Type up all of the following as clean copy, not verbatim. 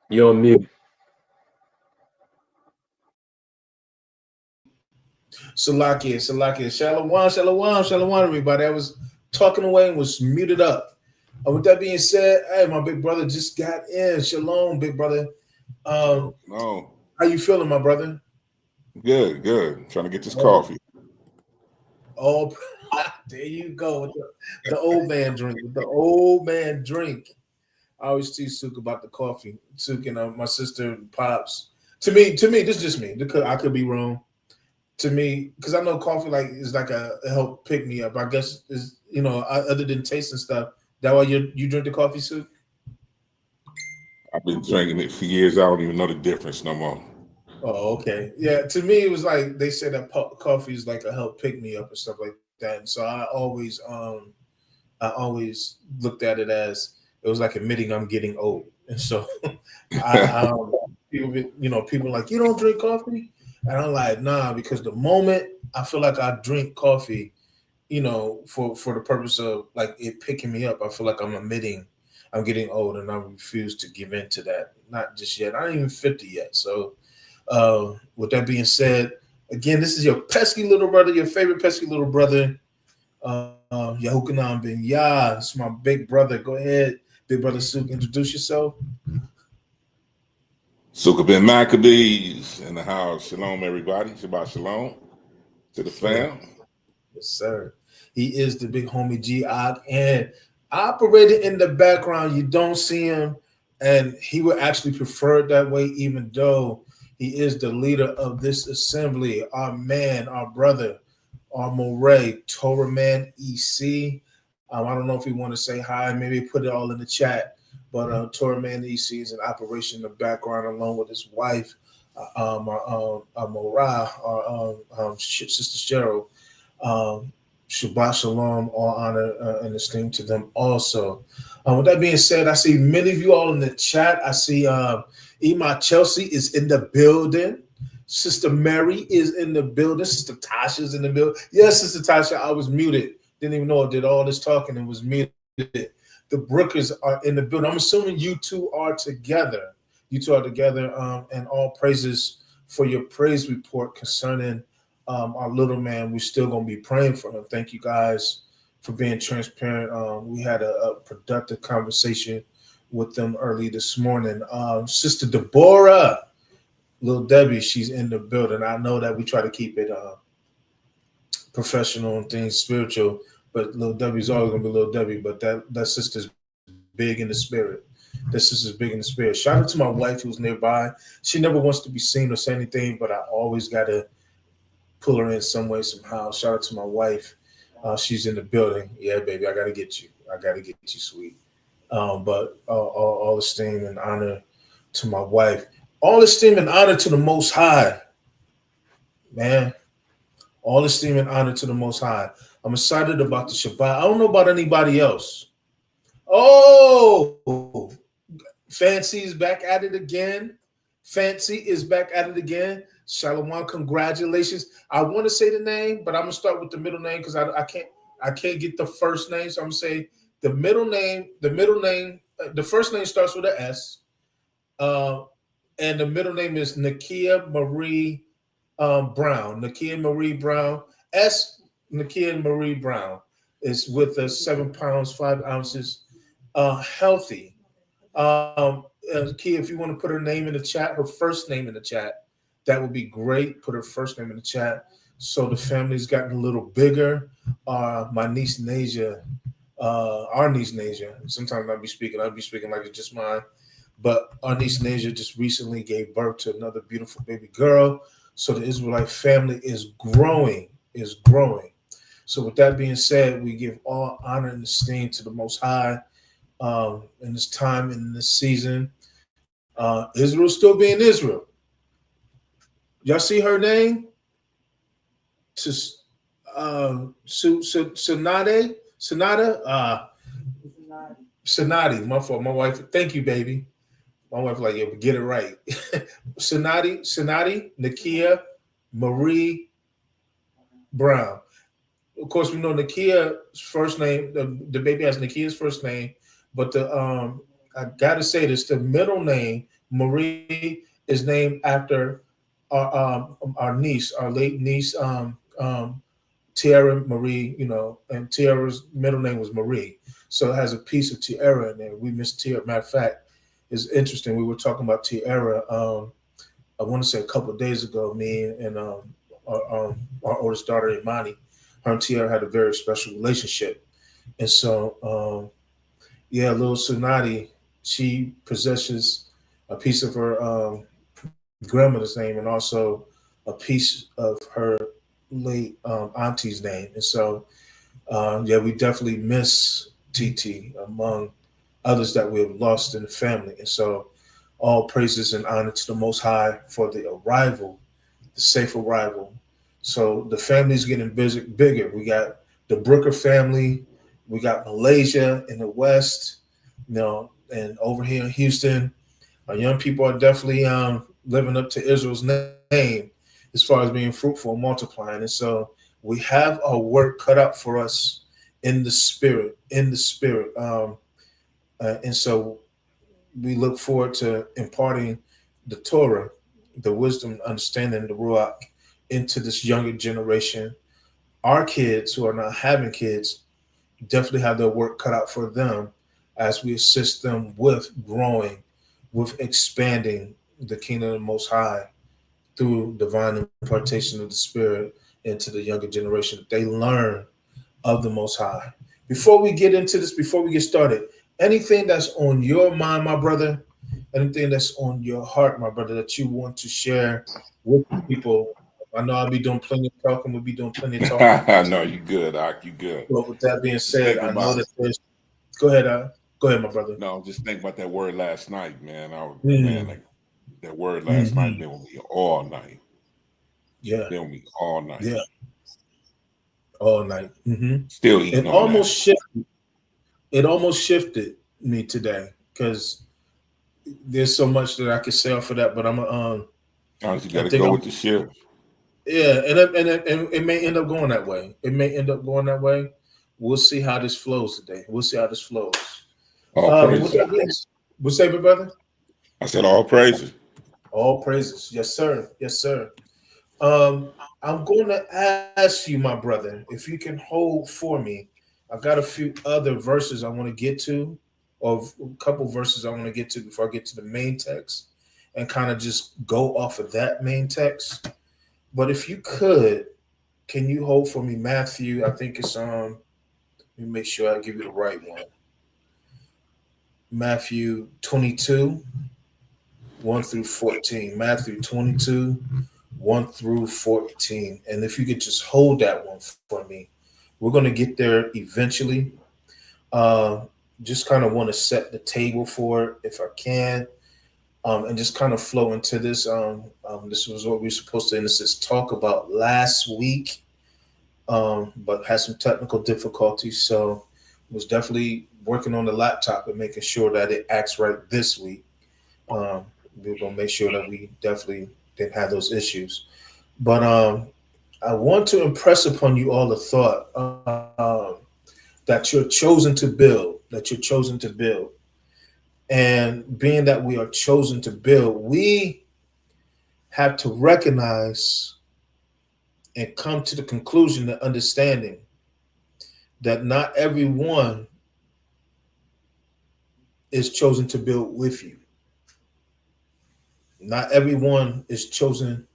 You're on mute. Salakia, Shalom, everybody. I was talking away and was muted up. With that being said, hey, my big brother just got in. Shalom, big brother. Um, No, how you feeling, my brother? good, good. Trying to get this Oh, coffee. oh, there you go. With the old man drink. With the old man drink. I always tease Sook about the coffee. Sook and my sister and pops. To me, this is just me. I could be wrong. To me, because I know coffee like is like a help pick me up. I guess is other than taste and stuff. That why you drink the coffee soup? I've been drinking it for years. I don't even know the difference no more. Oh, okay. Yeah, to me it was like they said that coffee is like a help pick me up and stuff like that. And so I always looked at it as it was like admitting I'm getting old. And so people like you don't drink coffee, and I'm like nah because the moment I feel like I drink coffee, for the purpose of like it picking me up, I feel like I'm admitting I'm getting old, and I refuse to give in to that. Not just yet. I ain't even 50 yet. So, with that being said, again, this is your pesky little brother, your favorite pesky little brother, Yahukanan Ben Yah. It's my big brother. Go ahead, big brother Suk. Introduce yourself. Sukkah Ben Maccabees in the house. Shalom, everybody. Shabbat shalom to the Yeah, fam. yes, sir. He is the big homie G and operating in the background. You don't see him, and he would actually prefer it that way, even though he is the leader of this assembly. Our man, our brother, our Moray, Torah Man EC. I don't know if you want to say hi, maybe put it all in the chat. But Torah Man EC is in operation in the background along with his wife, Moray, our sister Cheryl. Um, Shabbat Shalom, all honor and esteem to them also. With that being said, I see many of you all in the chat. I see Ema Chelsea is in the building. Sister Mary is in the building. Sister Tasha's in the building. Yes, Sister Tasha, I was muted. Didn't even know I did all this talking and was muted. The Brookers are in the building. I'm assuming you two are together. You two are together, and all praises for your praise report concerning our little man. We're still going to be praying for him. Thank you guys for being transparent. We had a productive conversation with them early this morning. Sister Deborah, little Debbie, she's in the building. I know that we try to keep it professional and things spiritual, but little Debbie's always going to be little Debbie. But that sister's big in the spirit. That sister's big in the spirit. Shout out to my wife who's nearby. She never wants to be seen or say anything, but I always got to pull her in some way, somehow. Shout out to my wife. She's in the building. Yeah, baby, I got to get you. I got to get you, sweet. But all esteem and honor to my wife. All esteem and honor to the Most High, man. All esteem and honor to the Most High. I'm excited about the Shabbat. I don't know about anybody else. Oh, Fancy is back at it again. Fancy is back at it again. Shalom, congratulations. I want to say the name, but I'm gonna start with the middle name because I can't get the first name. So I'm gonna say the middle name. The first name starts with an S, uh, and the middle name is Nakia Marie Brown. Nakia Marie Brown. S. Nakia Marie Brown is with us 7 pounds 5 ounces. Healthy. Kia, if you want to put her name in the chat, her first name in the chat, that would be great. Put her first name in the chat. So the family's gotten a little bigger. My niece Nasia, our niece Nasia. Sometimes I'll be speaking like it's just mine. But our niece Nasia just recently gave birth to another beautiful baby girl. So the Israelite family is growing, So with that being said, we give all honor and esteem to the Most High in this time, in this season. Israel still being Israel. Y'all see her name? To Sonata, Sonati. My fault. My wife. Thank you, baby. My wife like, yeah, but get it right. Sonati, Nakia, Marie Brown. Of course, we know Nakia's first name. The baby has Nakia's first name, but the I gotta say this: the middle name Marie is named after our niece, our late niece, Tiara Marie, and Tiara's middle name was Marie. So it has a piece of Tiara in there. We miss Tiara. Matter of fact, it's interesting. We were talking about Tiara, I want to say a couple of days ago, me and our oldest daughter, Imani, her and Tiara had a very special relationship. And so, yeah, little Sunati, she possesses a piece of her grandmother's name and also a piece of her late auntie's name. And so, yeah, we definitely miss TT among others that we have lost in the family. And so, all praises and honor to the Most High for the arrival, the safe arrival. So the family's getting bigger. We got the Brooker family, we got Malaysia in the West, and over here in Houston, our young people are definitely living up to Israel's name as far as being fruitful and multiplying. And so we have our work cut out for us in the spirit, and so we look forward to imparting the Torah, the wisdom, understanding, the Ruach into this younger generation. Our kids who are not having kids definitely have their work cut out for them as we assist them with growing, with expanding the kingdom of the Most High through divine impartation of the Spirit into the younger generation. They learn of the Most High. Before we get into this, before we get started, anything that's on your mind, my brother, anything that's on your heart, my brother, that you want to share with people. I know I'll be doing plenty of talking. We'll be doing plenty of talking. No, you good, Ak, you good. But with that being Just said, think I know about that there's. Go ahead, go ahead, my brother. no, just think about that word last night, man. Man, Mm, like that word last night mhm. been with me all night. Yeah, Been with me all night. yeah, all night. Still It eating on that. almost shifted. It almost shifted me today because there's so much that I could say off of that, but Honestly, you I got to think go I'm. with the shift. Yeah, and it may end up going that way. It may end up going that way. We'll see how this flows today. We'll see how this flows. All With praises. that being, what's up, brother? I said all praises. All praises. Yes, sir. Yes, sir. Um, I'm going to ask you, my brother, if you can hold for me. I've got a few other verses I want to get to, or a couple verses I want to get to before I get to the main text, and kind of just go off of that main text. But if you could, can you hold for me Matthew? I think it's let me make sure I give you the right one. Matthew 22, 1 through 14. Matthew 22, 1 through 14. And if you could just hold that one for me, we're going to get there eventually. Uh, just kind of want to set the table for it if I can, and just kind of flow into this. This was what we were supposed to, in a sense, talk about last week, but had some technical difficulties. So was definitely working on the laptop and making sure that it acts right this week. Um, we're gonna make sure that we definitely didn't have those issues. But I want to impress upon you all the thought that you're chosen to build, that you're chosen to build. And being that we are chosen to build, we have to recognize and come to the conclusion and understanding that not everyone is chosen to build with you. Not everyone is chosen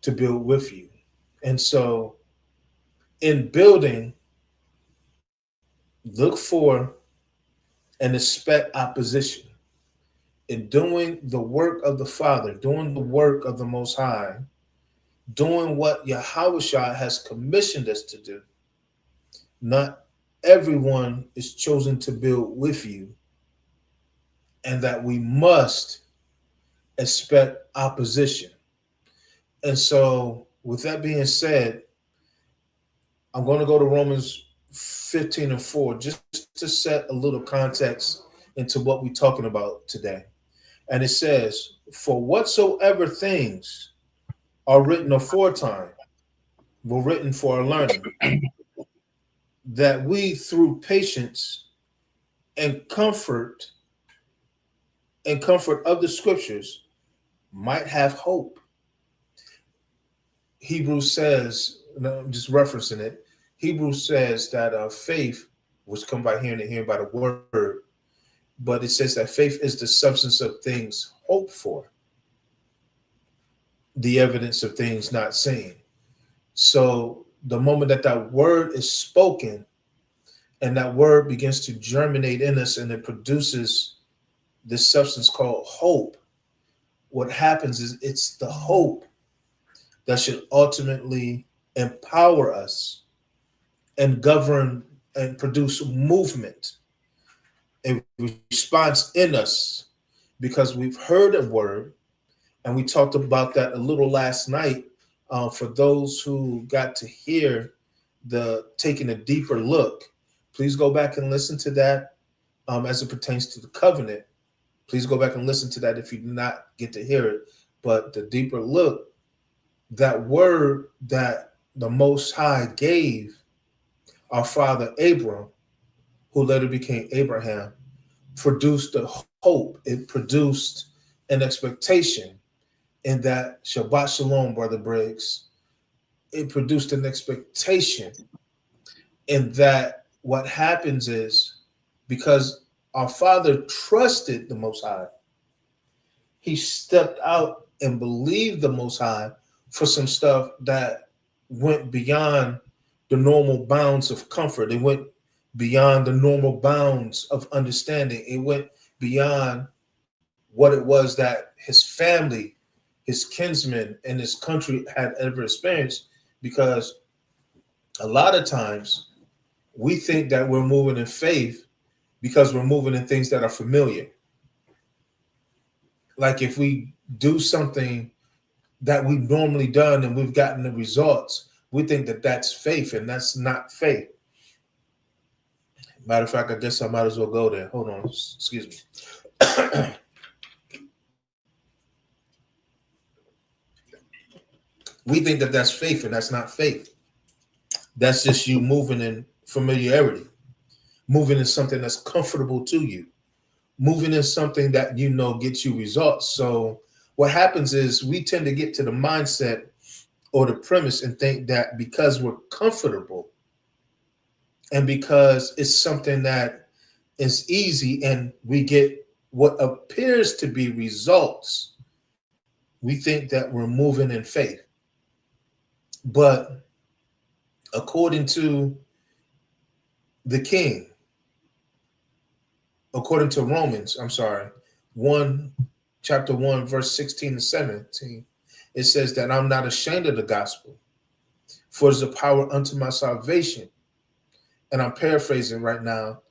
to build with you. And so, in building, look for and expect opposition. In doing the work of the Father, doing the work of the Most High, doing what Yahweh has commissioned us to do, not everyone is chosen to build with you, and that we must expect opposition. And so, with that being said, I'm going to go to Romans 15 and 4 just to set a little context into what we're talking about today. And it says, "For whatsoever things are written aforetime were written for our learning, that we through patience and comfort and comfort of the scriptures might have hope. Hebrews says, I'm just referencing it. Hebrews says that faith, which come by hearing and hearing by the word, but it says that faith is the substance of things hoped for, the evidence of things not seen. So the moment that that word is spoken and that word begins to germinate in us and it produces this substance called hope, what happens is it's the hope that should ultimately empower us and govern and produce movement, a response in us, because we've heard a word, and we talked about that a little last night. For those who got to hear the taking a deeper look, please go back and listen to that as it pertains to the covenant. Please go back and listen to that if you did not get to hear it. But the deeper look, that word that the Most High gave our father Abram, who later became Abraham, produced a hope. It produced an expectation. And that Shabbat Shalom, Brother Briggs, it produced an expectation in that what happens is because our father trusted the Most High, he stepped out and believed the Most High for some stuff that went beyond the normal bounds of comfort. It went beyond the normal bounds of understanding. It went beyond what it was that his family, his kinsmen, and his country had ever experienced. Because a lot of times we think that we're moving in faith because we're moving in things that are familiar. Like if we do something that we've normally done and we've gotten the results, we think that that's faith, and that's not faith. Matter of fact, I guess I might as well go there. Hold on, excuse me. We think that that's faith, and that's not faith. That's just you moving in familiarity, moving in something that's comfortable to you, moving in something that you know gets you results. So what happens is we tend to get to the mindset or the premise and think that because we're comfortable and because it's something that is easy and we get what appears to be results, we think that we're moving in faith. But according to the king, according to Romans, chapter 1, verse 16 and 17, it says that I'm not ashamed of the gospel, for it's a power unto my salvation. And I'm paraphrasing right now,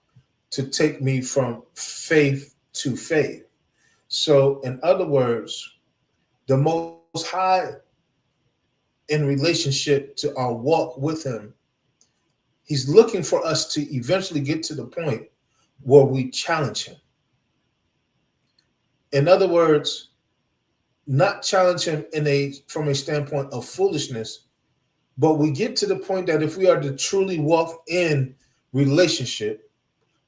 to take me from faith to faith. So in other words, the Most High, in relationship to our walk with him, he's looking for us to eventually get to the point where we challenge him. In other words, not challenge him from a standpoint of foolishness, but we get to the point that if we are to truly walk in relationship,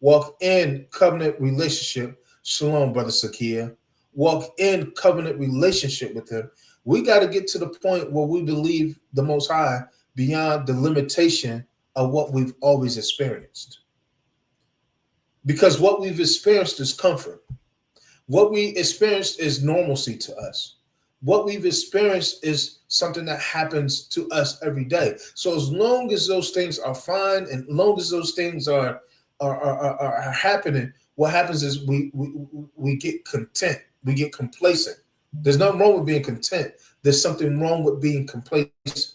walk in covenant relationship, shalom, Brother Sakia, walk in covenant relationship with him, we got to get to the point where we believe the Most High beyond the limitation of what we've always experienced. Because what we've experienced is comfort. What we experienced is normalcy to us. What we've experienced is something that happens to us every day. So as long as those things are fine, and long as those things are happening, what happens is we get content. We get complacent. There's nothing wrong with being content. There's something wrong with being complacent.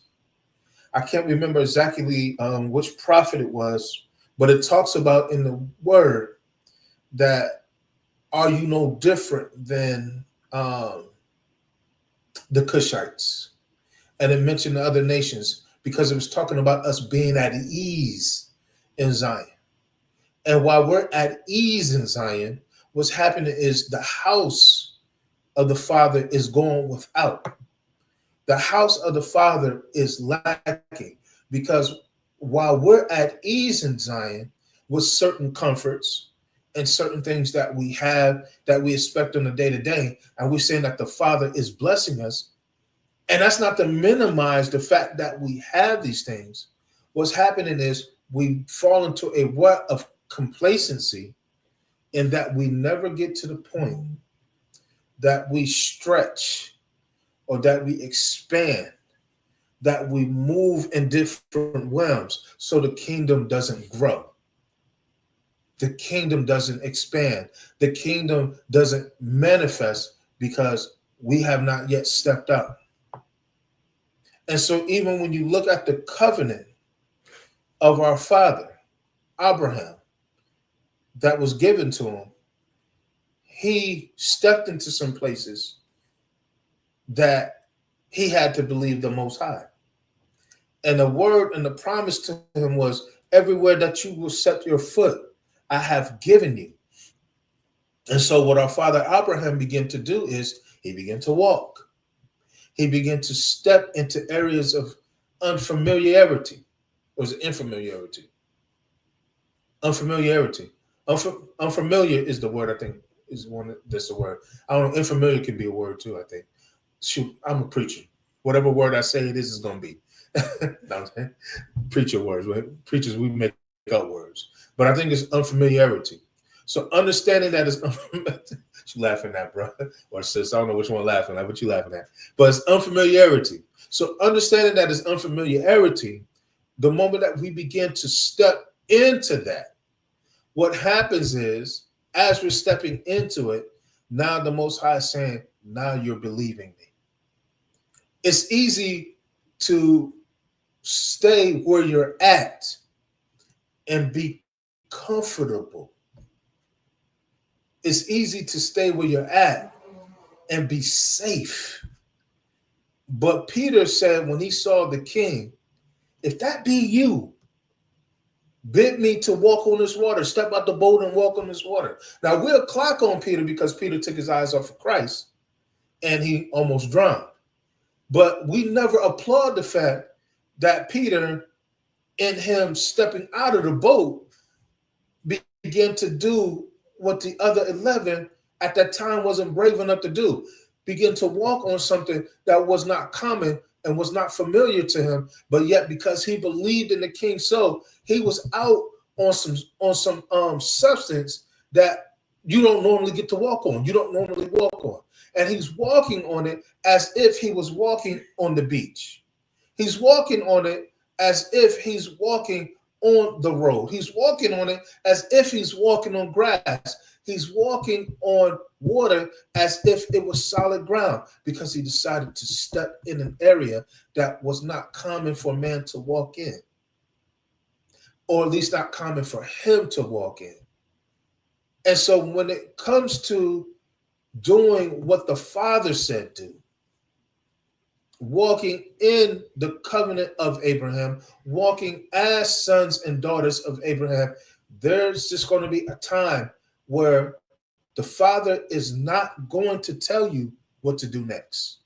I can't remember exactly which prophet it was, but it talks about in the word that are you no different than the Cushites? And it mentioned the other nations because it was talking about us being at ease in Zion. And while we're at ease in Zion, what's happening is the house of the Father is going without. The house of the Father is lacking because while we're at ease in Zion with certain comforts and certain things that we have that we expect on a day to day, and we're saying that the Father is blessing us. And that's not to minimize the fact that we have these things. What's happening is we fall into a rut of complacency, in that we never get to the point that we stretch or that we expand, that we move in different realms, so the kingdom doesn't grow. The kingdom doesn't expand. The kingdom doesn't manifest because we have not yet stepped out. And so even when you look at the covenant of our father, Abraham, that was given to him, he stepped into some places that he had to believe the Most High. And the word and the promise to him was, everywhere that you will set your foot, I have given you. And so what our father Abraham began to do is he began to walk. He began to step into areas of unfamiliarity. Or is it infamiliarity? Unfamiliarity. Unfamiliar is the word, I think, is one that's the word. I don't know, unfamiliar can be a word too, I think. Shoot, I'm a preacher. Whatever word I say this is going to be. No, I'm saying? Preacher words. Right? Preachers, we make up words. But I think it's unfamiliarity. So understanding that is you laughing at, bro, or sis, I don't know which one laughing at, but you laughing at. But it's unfamiliarity. So understanding that is unfamiliarity, the moment that we begin to step into that, what happens is, as we're stepping into it, now the Most High is saying, now you're believing me. It's easy to stay where you're at and be comfortable. It's easy to stay where you're at and be safe. But Peter said when he saw the king, if that be you, bid me to walk on this water, step out the boat and walk on this water. Now we'll clock on Peter because Peter took his eyes off of Christ and he almost drowned. But we never applaud the fact that Peter, in him stepping out of the boat, began to do what the other 11 at that time wasn't brave enough to do. Begin to walk on something that was not common and was not familiar to him, but yet because he believed in the king, so he was out on some substance that you don't normally get to walk on. You don't normally walk on. And he's walking on it as if he was walking on the beach. He's walking on it as if he's walking on the road. He's walking on it as if he's walking on grass. He's walking on water as if it was solid ground, because he decided to step in an area that was not common for man to walk in, or at least not common for him to walk in. And so when it comes to doing what the Father said do, walking in the covenant of Abraham, walking as sons and daughters of Abraham, there's just going to be a time where the Father is not going to tell you what to do next.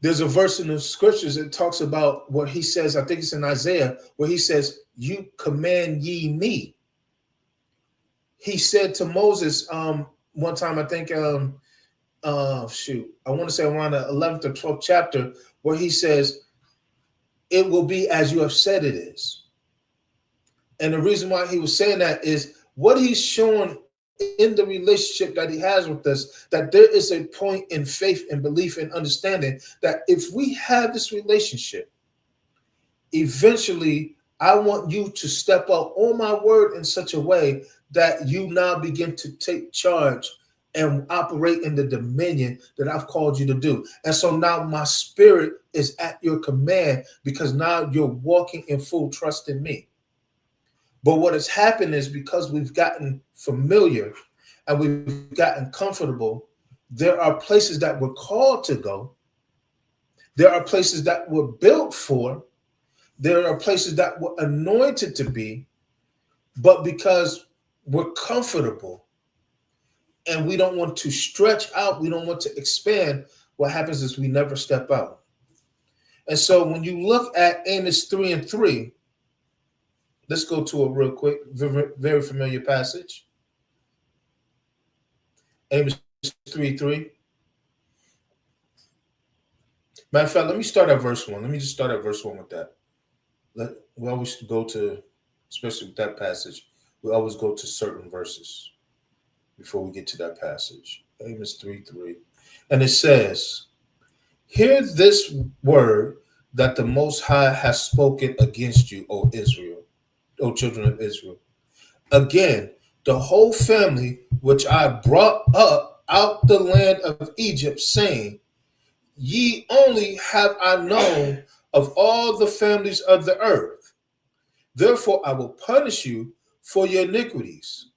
There's a verse in the scriptures that talks about what he says, I think it's in Isaiah, where he says, you command ye me. He said to Moses one time, I think, I want to say around the 11th or 12th chapter, where he says, it will be as you have said it is. And the reason why he was saying that is what he's showing in the relationship that he has with us, that there is a point in faith and belief and understanding that if we have this relationship, eventually I want you to step out on my word in such a way that you now begin to take charge and operate in the dominion that I've called you to do. And so now my spirit is at your command, because now you're walking in full trust in me. But what has happened is, because we've gotten familiar and we've gotten comfortable, there are places that we're called to go. There are places that we're built for. There are places that we're anointed to be. But because we're comfortable and we don't want to stretch out, we don't want to expand, what happens is we never step out. And so when you look at Amos 3:3, Let's go to it real quick. Very familiar passage. Amos 3:3. Matter of fact, let me start at verse 1. Let me just start at verse 1 with that. We always go to, especially with that passage, we always go to certain verses before we get to that passage. Amos 3:3. And it says, hear this word that the Most High has spoken against you, O Israel, O children of Israel. Again, the whole family which I brought up out the land of Egypt, saying, ye only have I known of all the families of the earth. Therefore I will punish you for your iniquities.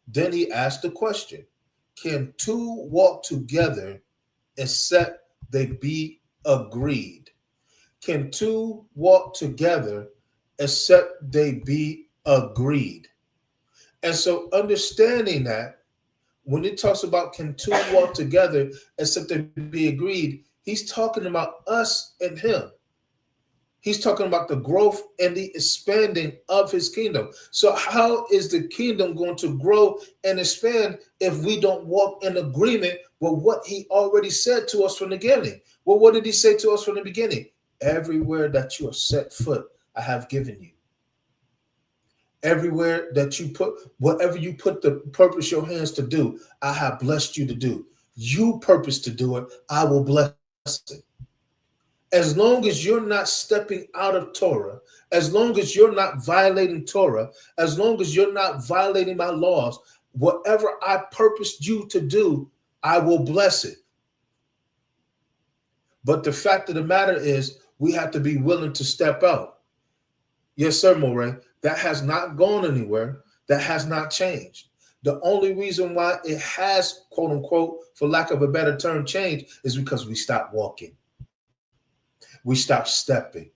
Then he asked the question, can two walk together except they be agreed? Can two walk together except they be agreed? And so understanding that, when it talks about can two walk together except they be agreed, he's talking about us and him. He's talking about the growth and the expanding of his kingdom. So how is the kingdom going to grow and expand if we don't walk in agreement with what he already said to us from the beginning? Well, what did he say to us from the beginning? Everywhere that you have set foot, I have given you. Everywhere that you put, whatever you put the purpose your hands to do, I have blessed you to do. You purpose to do it, I will bless it. As long as you're not stepping out of Torah, as long as you're not violating Torah, as long as you're not violating my laws, whatever I purposed you to do, I will bless it. But the fact of the matter is, we have to be willing to step out. Yes, sir, Moray. That has not gone anywhere. That has not changed. The only reason why it has, quote unquote, for lack of a better term, changed is because we stopped walking. We stopped stepping.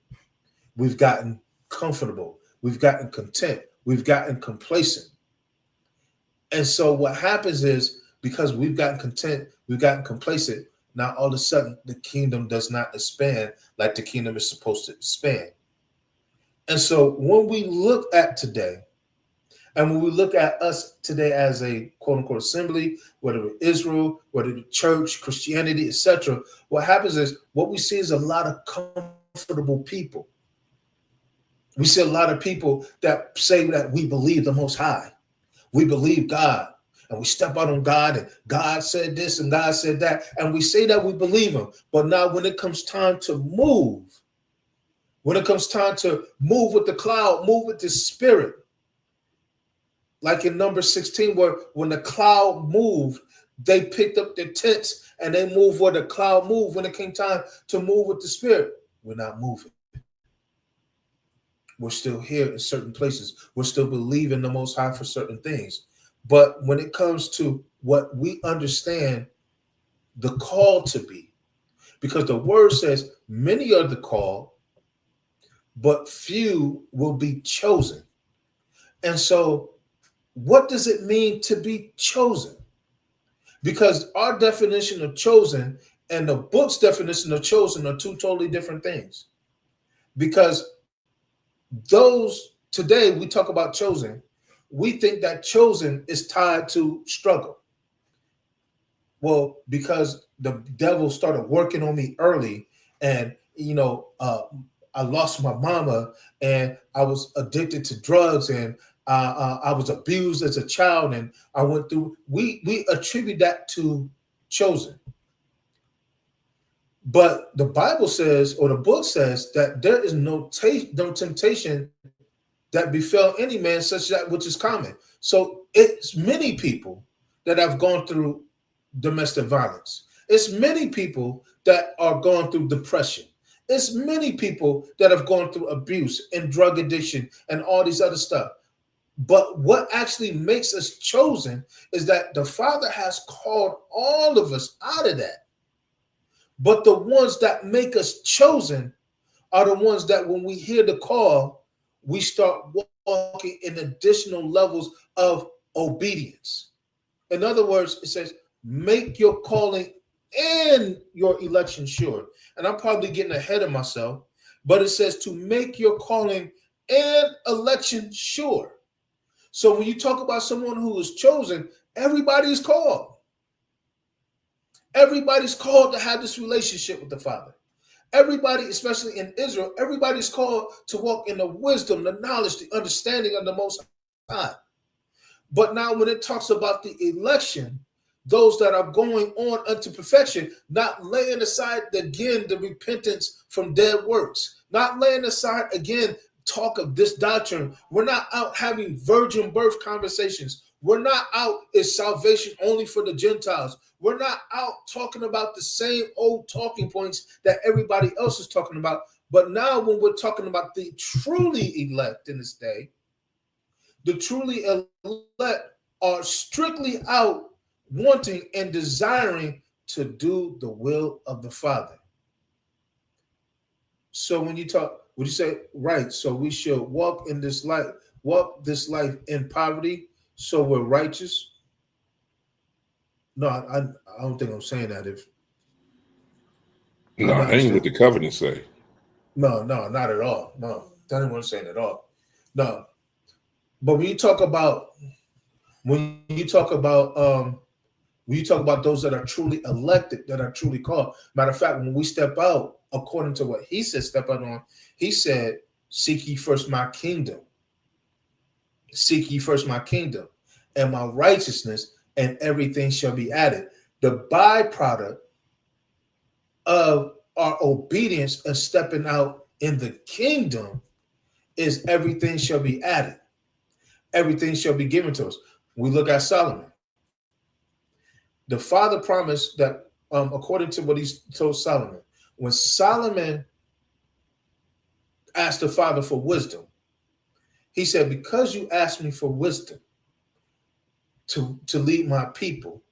We've gotten comfortable. We've gotten content. We've gotten complacent. And so what happens is, because we've gotten content, we've gotten complacent, now all of a sudden the kingdom does not expand like the kingdom is supposed to expand. And so when we look at today, and when we look at us today as a quote-unquote assembly, whether it's Israel, whether it's church, Christianity, etc., what happens is, what we see is a lot of comfortable people. We see a lot of people that say that we believe the Most High. We believe God. And we step out on God, and God said this and God said that. And we say that we believe him. But now when it comes time to move, when it comes time to move with the cloud, move with the spirit, like in Numbers 16, where when the cloud moved, they picked up their tents and they moved where the cloud moved. When it came time to move with the spirit, we're not moving. We're still here in certain places. We're still believing the Most High for certain things. But when it comes to what we understand the call to be, because the word says many are the called, but few will be chosen. And so what does it mean to be chosen? Because our definition of chosen and the book's definition of chosen are two totally different things. Because those today we talk about chosen, we think that chosen is tied to struggle. Well, because the devil started working on me early, and I lost my mama, and I was addicted to drugs, and I was abused as a child, and I went through. We attribute that to chosen. But the Bible says, or the book says, that there is no temptation that befell any man such that which is common. So it's many people that have gone through domestic violence. It's many people that are going through depression. It's many people that have gone through abuse and drug addiction and all these other stuff. But what actually makes us chosen is that the Father has called all of us out of that. But the ones that make us chosen are the ones that when we hear the call, we start walking in additional levels of obedience. In other words, it says, make your calling and your election sure. And I'm probably getting ahead of myself, but it says to make your calling and election sure. So when you talk about someone who is chosen, everybody is called. Everybody's called to have this relationship with the Father. Everybody, especially in Israel, everybody's called to walk in the wisdom, the knowledge, the understanding of the Most High. But now when it talks about the election, those that are going on unto perfection, not laying aside again the repentance from dead works, not laying aside again talk of this doctrine. We're not out having virgin birth conversations. We're not out is salvation only for the Gentiles. We're not out talking about the same old talking points that everybody else is talking about. But now when we're talking about the truly elect in this day, the truly elect are strictly out wanting and desiring to do the will of the Father. So when you talk, would you say, right, so we should walk this life in poverty so we're righteous? No, I don't think I'm saying that. No, I ain't what the covenant say. No, not at all. No, that ain't what I'm saying at all. No. But when you talk about those that are truly elected, that are truly called. Matter of fact, when we step out, according to what he said, step out on, he said, seek ye first my kingdom. Seek ye first my kingdom and my righteousness, and everything shall be added. The byproduct of our obedience and stepping out in the kingdom is everything shall be added. Everything shall be given to us. We look at Solomon. The Father promised that, according to what he told Solomon, when Solomon asked the Father for wisdom, he said, because you asked me for wisdom to lead my people,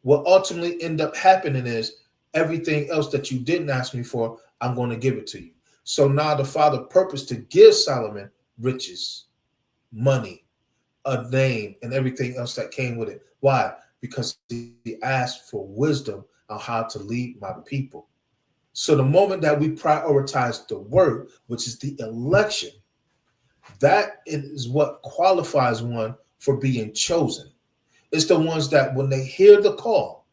what ultimately end up happening is everything else that you didn't ask me for, I'm going to give it to you. So now the Father purposed to give Solomon riches, money, a name, and everything else that came with it. Why? Because he asked for wisdom on how to lead my people. So the moment that we prioritize the word, which is the election, that is what qualifies one for being chosen. It's the ones that when they hear the call,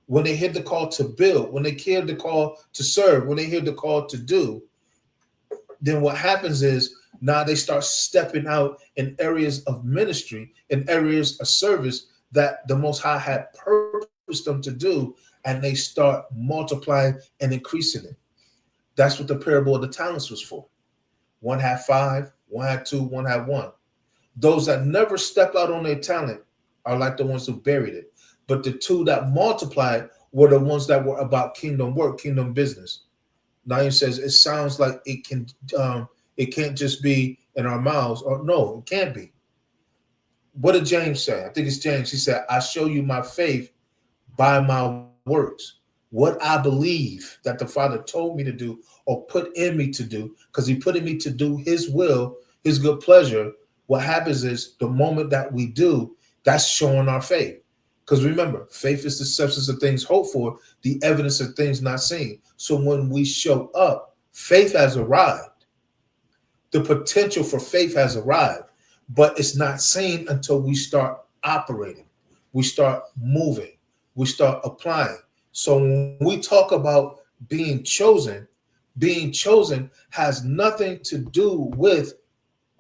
when they hear the call to build, when they hear the call to serve, when they hear the call to do, then what happens is now they start stepping out in areas of ministry, in areas of service that the Most High had purposed them to do, and they start multiplying and increasing it. That's what the parable of the talents was for. One had 5, one had 2, one had 1. Those that never step out on their talent are like the ones who buried it. But the 2 that multiplied were the ones that were about kingdom work, kingdom business. Naeem says it sounds like it can't just be in our mouths. Or no, it can't be. What did James say? I think it's James. He said, I show you my faith by my works. What I believe that the Father told me to do or put in me to do, because he put in me to do his will, his good pleasure. What happens is the moment that we do, that's showing our faith. Because remember, faith is the substance of things hoped for, the evidence of things not seen. So when we show up, faith has arrived. The potential for faith has arrived, but it's not seen until we start operating. We start moving. We start applying. So when we talk about being chosen has nothing to do with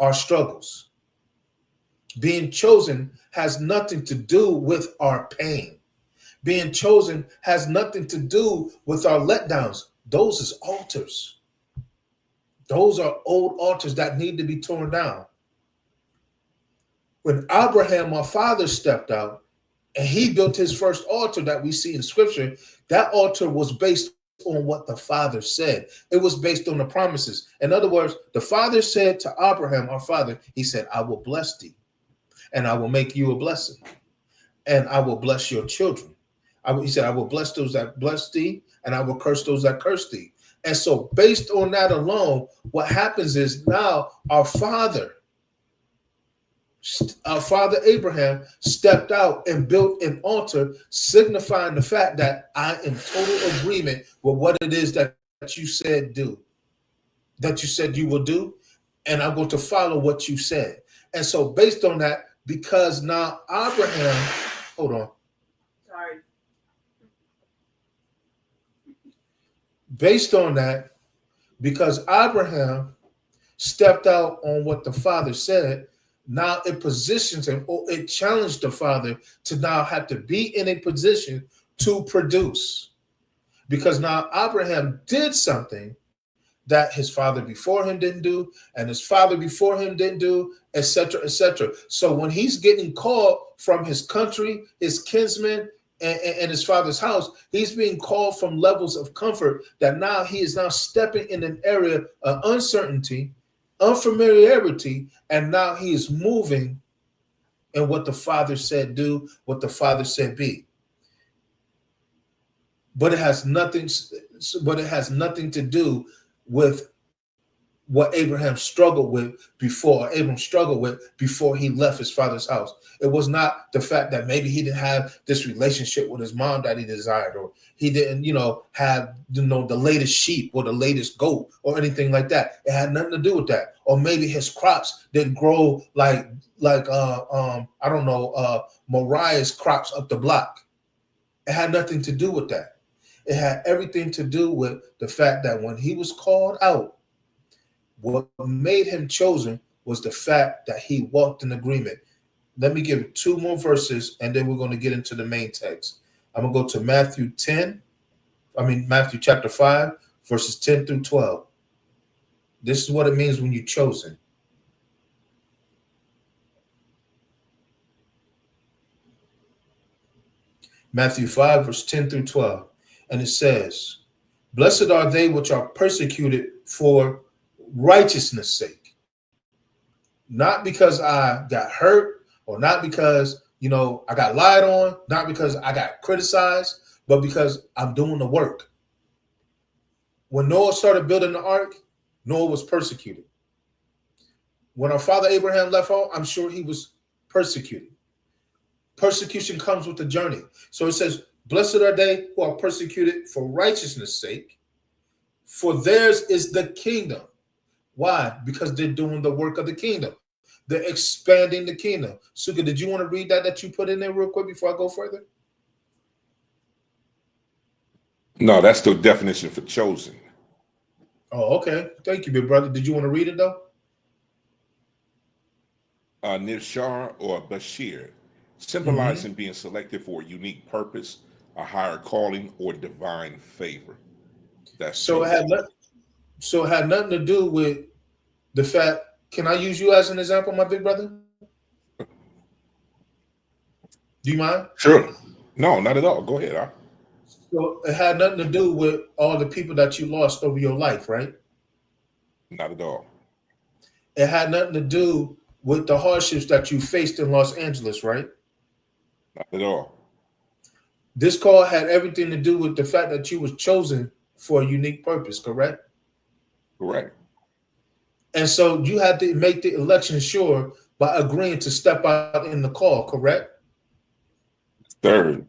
our struggles. Being chosen has nothing to do with our pain. Being chosen has nothing to do with our letdowns. Those is altars. Those are old altars that need to be torn down. When Abraham, our father, stepped out and he built his first altar that we see in scripture, that altar was based on what the Father said. It was based on the promises. In other words, the Father said to Abraham, our father, he said, I will bless thee, and I will make you a blessing, and I will bless your children. He said, I will bless those that bless thee, and I will curse those that curse thee. And so based on that alone, what happens is now our father Abraham stepped out and built an altar, signifying the fact that I am in total agreement with what it is that you said do, that you said you will do. and I'm going to follow what you said. And so based on that, because now Abraham, hold on. Sorry. Based on that, because Abraham stepped out on what the father said, now it positions him, or it challenged the father to now have to be in a position to produce. Because now Abraham did something that his father before him didn't do, and his father before him didn't do, etc., etc. So when he's getting called from his country, his kinsmen, and his father's house, he's being called from levels of comfort that now he is now stepping in an area of uncertainty, unfamiliarity, and now he is moving in what the father said do, what the father said be. But it has nothing to do with what Abraham struggled with before, before he left his father's house. It was not the fact that maybe he didn't have this relationship with his mom that he desired, or he didn't, have, the latest sheep or the latest goat or anything like that. It had nothing to do with that. Or maybe his crops didn't grow like Mariah's crops up the block. It had nothing to do with that. It had everything to do with the fact that when he was called out, what made him chosen was the fact that he walked in agreement. Let me give 2 more verses, and then we're going to get into the main text. I'm going to go to Matthew chapter 5, verses 10 through 12. This is what it means when you're chosen. Matthew 5, verse 10 through 12. And it says, "Blessed are they which are persecuted for righteousness' sake." Not because I got hurt, or not because, I got lied on, not because I got criticized, but because I'm doing the work. When Noah started building the ark, Noah was persecuted. When our father Abraham left home, I'm sure he was persecuted. Persecution comes with the journey. So it says, "Blessed are they who are persecuted for righteousness' sake, for theirs is the kingdom." Why? Because they're doing the work of the kingdom. They're expanding the kingdom. Suka, did you want to read that you put in there real quick before I go further? No, that's the definition for chosen. Oh, okay. Thank you, big brother. Did you want to read it, though? Nishar or Bashir, symbolizing being selected for a unique purpose, a higher calling, or divine favor. That's so it had nothing to do with the fact. Can I use you as an example, my big brother? Do you mind? Sure. No, not at all. Go ahead. So it had nothing to do with all the people that you lost over your life, right? Not at all. It had nothing to do with the hardships that you faced in Los Angeles, right? Not at all. This call had everything to do with the fact that you was chosen for a unique purpose, correct? Correct. And so you had to make the election sure by agreeing to step out in the call, correct? Third.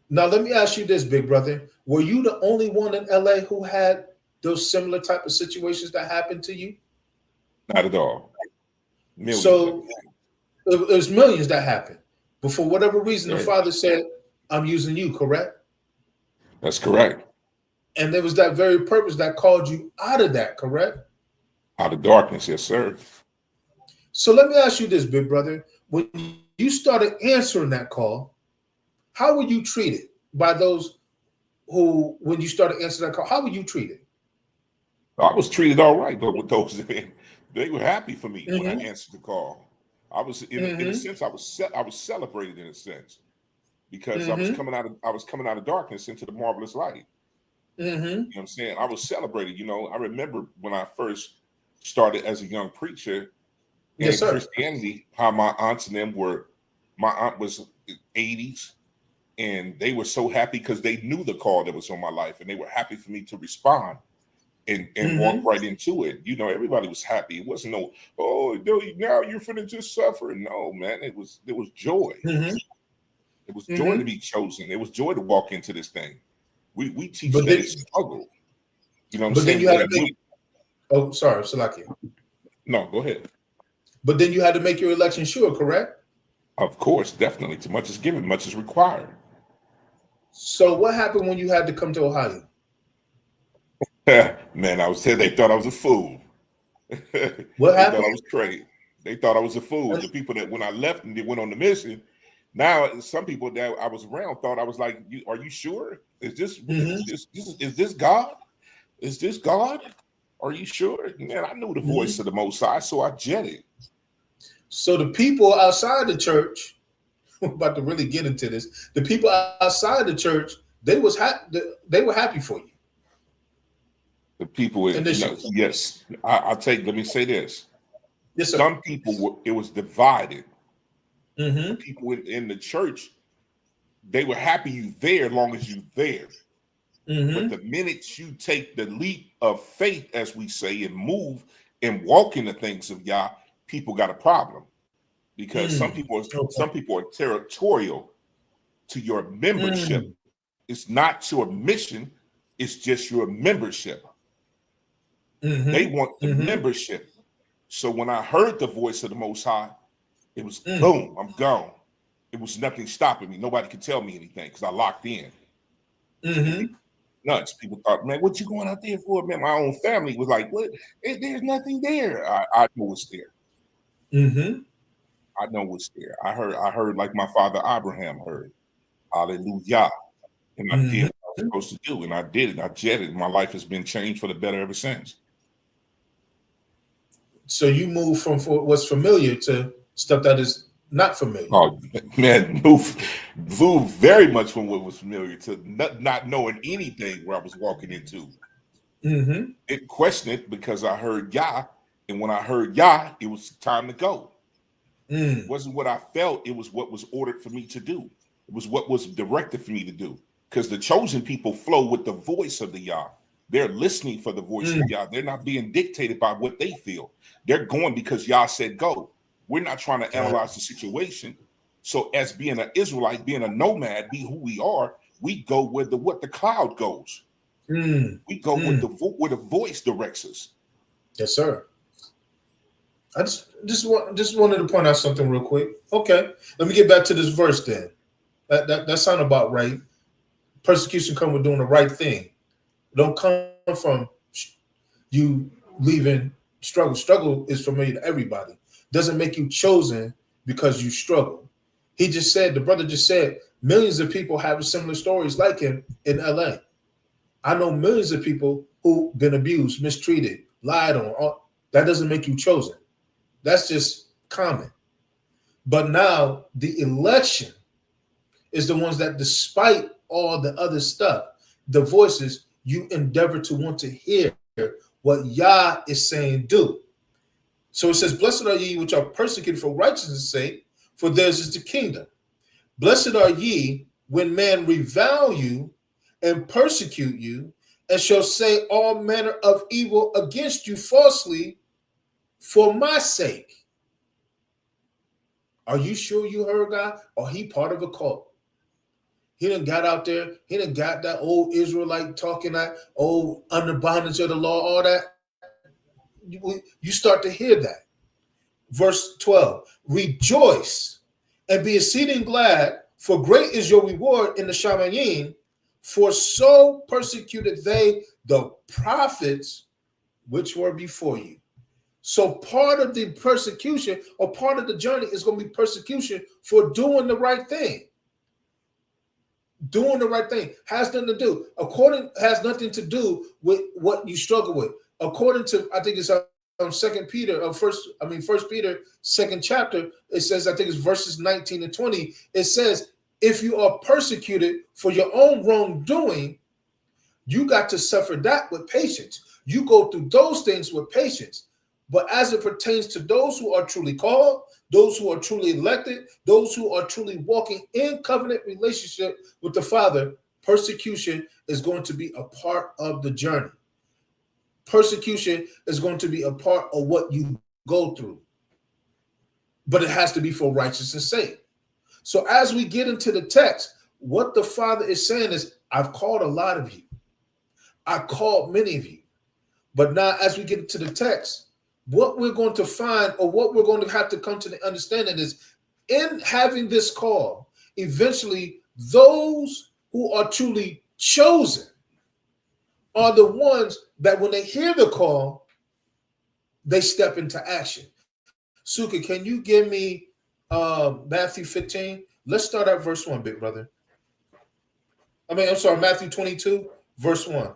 Now, let me ask you this, big brother. Were you the only one in LA who had those similar type of situations that happened to you? Not at all. Millions. So it was millions that happened. But for whatever reason, Right. The father said, "I'm using you," correct? That's correct. And there was that very purpose that called you out of that, correct? Out of darkness, yes, sir. So let me ask you this, big brother. When you started answering that call, how were you treated by those who, when you started answering that call, how were you treated? I was treated all right, but with those, they were happy for me when I answered the call. I was, in a sense, I was celebrated in a sense, because I was coming out of darkness into the marvelous light. You know what I'm saying? I was celebrated. I remember when I first started as a young preacher in Christianity, how my aunts and them were. My aunt was 80s, and they were so happy because they knew the call that was on my life, and they were happy for me to respond and walk right into it. Everybody was happy. It wasn't no, "Oh, no, now you're finna just suffer." No, man, it was joy. It was joy to be chosen. It was joy to walk into this thing. We teach that it's struggle. You know what I'm saying? Oh, sorry, Salaki. No, go ahead. But then you had to make your election sure, correct? Of course, definitely. Too much is given, much is required. So what happened when you had to come to Ohio? Man, I was saying they thought I was a fool. What They happened? thought I was crazy. They thought I was a fool. The people that when I left and they went on the mission, now some people that I was around thought I was like, "Are you sure? Is this is this God? Is this God? Are you sure?" Man, I knew the voice of the Most High, so I jetted. So the people outside the church, I'm about to really get into this. The people outside the church, they were happy for you. The people, yes, I'll take. Let me say this. Yes, sir. Some people it was divided. Mm-hmm. The people in the church, they were happy you there as long as you there. Mm-hmm. But the minute you take the leap of faith, as we say, and move and walk in the things of Yah, people got a problem because some people are territorial to your membership. It's not your mission; it's just your membership. They want the membership. So when I heard the voice of the Most High, it was boom, I'm gone. It was nothing stopping me. Nobody could tell me anything because I locked in. Nuts. People thought, man, what you going out there for? Man, my own family was like, what? There's nothing there. I know it's there. I know it's there. I heard like my father Abraham heard. Hallelujah. And I did what I was supposed to do. And I did it. I jetted. My life has been changed for the better ever since. So you move from what's familiar to stuff that is not familiar. Oh man, move very much from what was familiar to not knowing anything where I was walking into. It questioned it because I heard Yah, and when I heard Yah, it was time to go. It wasn't what I felt; it was what was ordered for me to do. It was what was directed for me to do. Because the chosen people flow with the voice of the Yah. They're listening for the voice of Yah. They're not being dictated by what they feel. They're going because Yah said go. We're not trying to analyze the situation. So as being an Israelite, being a nomad, be who we are, we go where the cloud goes. We go with where the voice directs us. Yes, sir. I just wanted to point out something real quick. Okay, let me get back to this verse then. That sound about right. Persecution come with doing the right thing. Don't come from you leaving struggle. Struggle is familiar to everybody. Doesn't make you chosen because you struggle. He just said, the brother just said, millions of people have similar stories like him in LA. I know millions of people who've been abused, mistreated, lied on. That doesn't make you chosen. That's just common. But now the election is the ones that, despite all the other stuff, the voices, you endeavor to want to hear what Yah is saying do. So it says, blessed are ye which are persecuted for righteousness' sake, for theirs is the kingdom. Blessed are ye when men revile you and persecute you, and shall say all manner of evil against you falsely for my sake. Are you sure you heard God? Or he part of a cult? He done got out there. He done got that old Israelite talking that old under bondage of the law, all that. You start to hear that. Verse 12, rejoice and be exceeding glad, for great is your reward in the Shamayim, for so persecuted they the prophets which were before you. So part of the persecution or part of the journey is going to be persecution for doing the right thing. Doing the right thing has nothing to do. Has nothing to do with what you struggle with. According to, I think it's First Peter, second chapter, it says, I think it's verses 19 and 20. It says, if you are persecuted for your own wrongdoing, you got to suffer that with patience. You go through those things with patience. But as it pertains to those who are truly called, those who are truly elected, those who are truly walking in covenant relationship with the Father, persecution is going to be a part of the journey. Persecution is going to be a part of what you go through. But it has to be for righteousness' sake. So as we get into the text, what the Father is saying is, I've called a lot of you. I called many of you. But now, as we get into the text, what we're going to find, or what we're going to have to come to the understanding is, in having this call, eventually those who are truly chosen are the ones that when they hear the call, they step into action. Suka, can you give me Matthew 15? Let's start at verse 1, big brother. I'm sorry, Matthew 22, verse 1.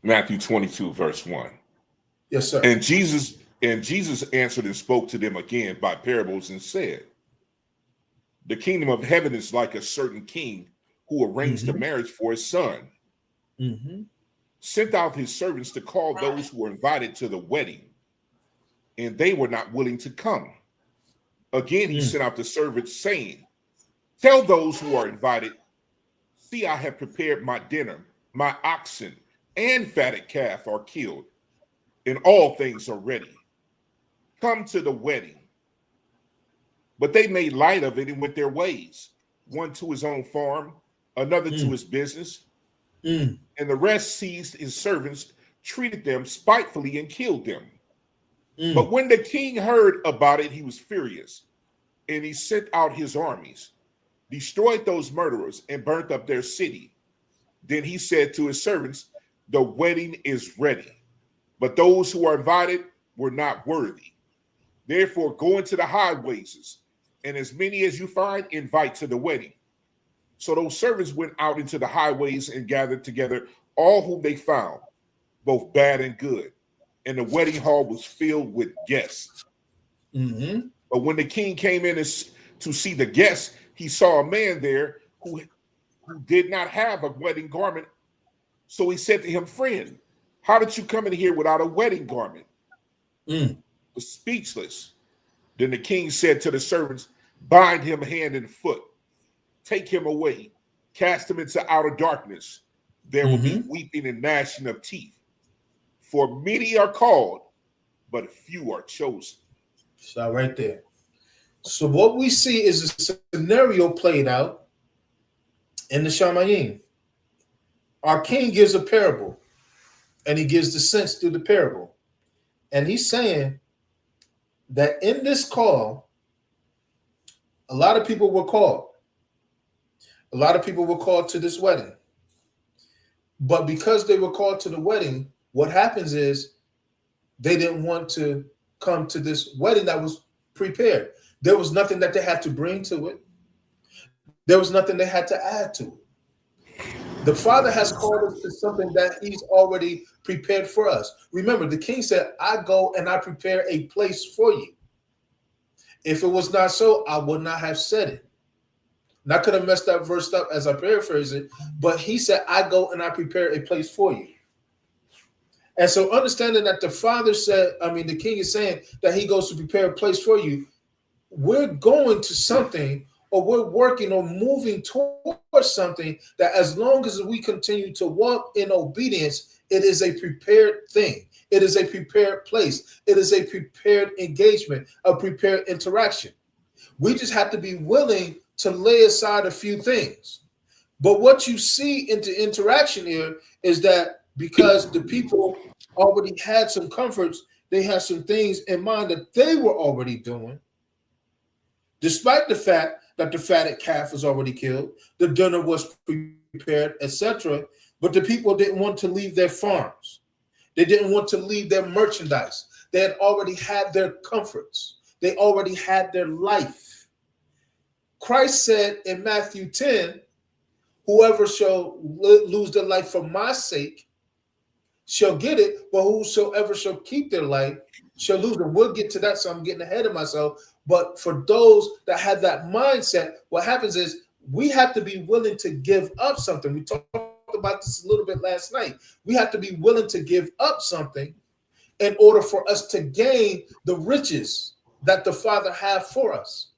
Matthew 22, verse 1. Yes, sir. And Jesus answered and spoke to them again by parables and said, the kingdom of heaven is like a certain king who arranged a marriage for his son, sent out his servants to call those who were invited to the wedding, and they were not willing to come. Again, he sent out the servants, saying, tell those who are invited, see, I have prepared my dinner, my oxen and fatted calf are killed, and all things are ready. Come to the wedding. But they made light of it and went their ways, one to his own farm, another to his business, and the rest seized his servants, treated them spitefully, and killed them. But when the king heard about it, he was furious, and he sent out his armies, destroyed those murderers, and burnt up their city. Then he said to his servants, the wedding is ready, but those who are invited were not worthy. Therefore, go into the highways, and as many as you find, invite to the wedding. So those servants went out into the highways and gathered together all whom they found, both bad and good. And the wedding hall was filled with guests. But when the king came in to see the guests, he saw a man there who did not have a wedding garment. So he said to him, friend, how did you come in here without a wedding garment? Was speechless. Then the king said to the servants, bind him hand and foot, take him away, cast him into outer darkness. There will be weeping and gnashing of teeth. For many are called, but few are chosen. Stop right there. So what we see is a scenario played out in the Shamayim. Our king gives a parable, and he gives the sense through the parable. And he's saying that in this call, a lot of people were called. A lot of people were called to this wedding. But because they were called to the wedding, what happens is they didn't want to come to this wedding that was prepared. There was nothing that they had to bring to it. There was nothing they had to add to it. The Father has called us to something that he's already prepared for us. Remember, the king said, I go and I prepare a place for you. If it was not so, I would not have said it. And I could have messed that verse up as I paraphrase it, but he said, I go and I prepare a place for you. And so understanding that the Father said, the king is saying that he goes to prepare a place for you, we're going to something, or we're working or moving towards something that as long as we continue to walk in obedience, it is a prepared thing. It is a prepared place. It is a prepared engagement, a prepared interaction. We just have to be willing to lay aside a few things. But what you see in the interaction here is that because the people already had some comforts, they had some things in mind that they were already doing, despite the fact that the fatted calf was already killed, the dinner was prepared, etc. But the people didn't want to leave their farms. They didn't want to leave their merchandise. They had already had their comforts. They already had their life. Christ said in Matthew 10, whoever shall lose their life for my sake shall get it, but whosoever shall keep their life shall lose it. We'll get to that, so I'm getting ahead of myself. But for those that have that mindset, what happens is we have to be willing to give up something. We talked about this a little bit last night. We have to be willing to give up something in order for us to gain the riches that the Father has for us.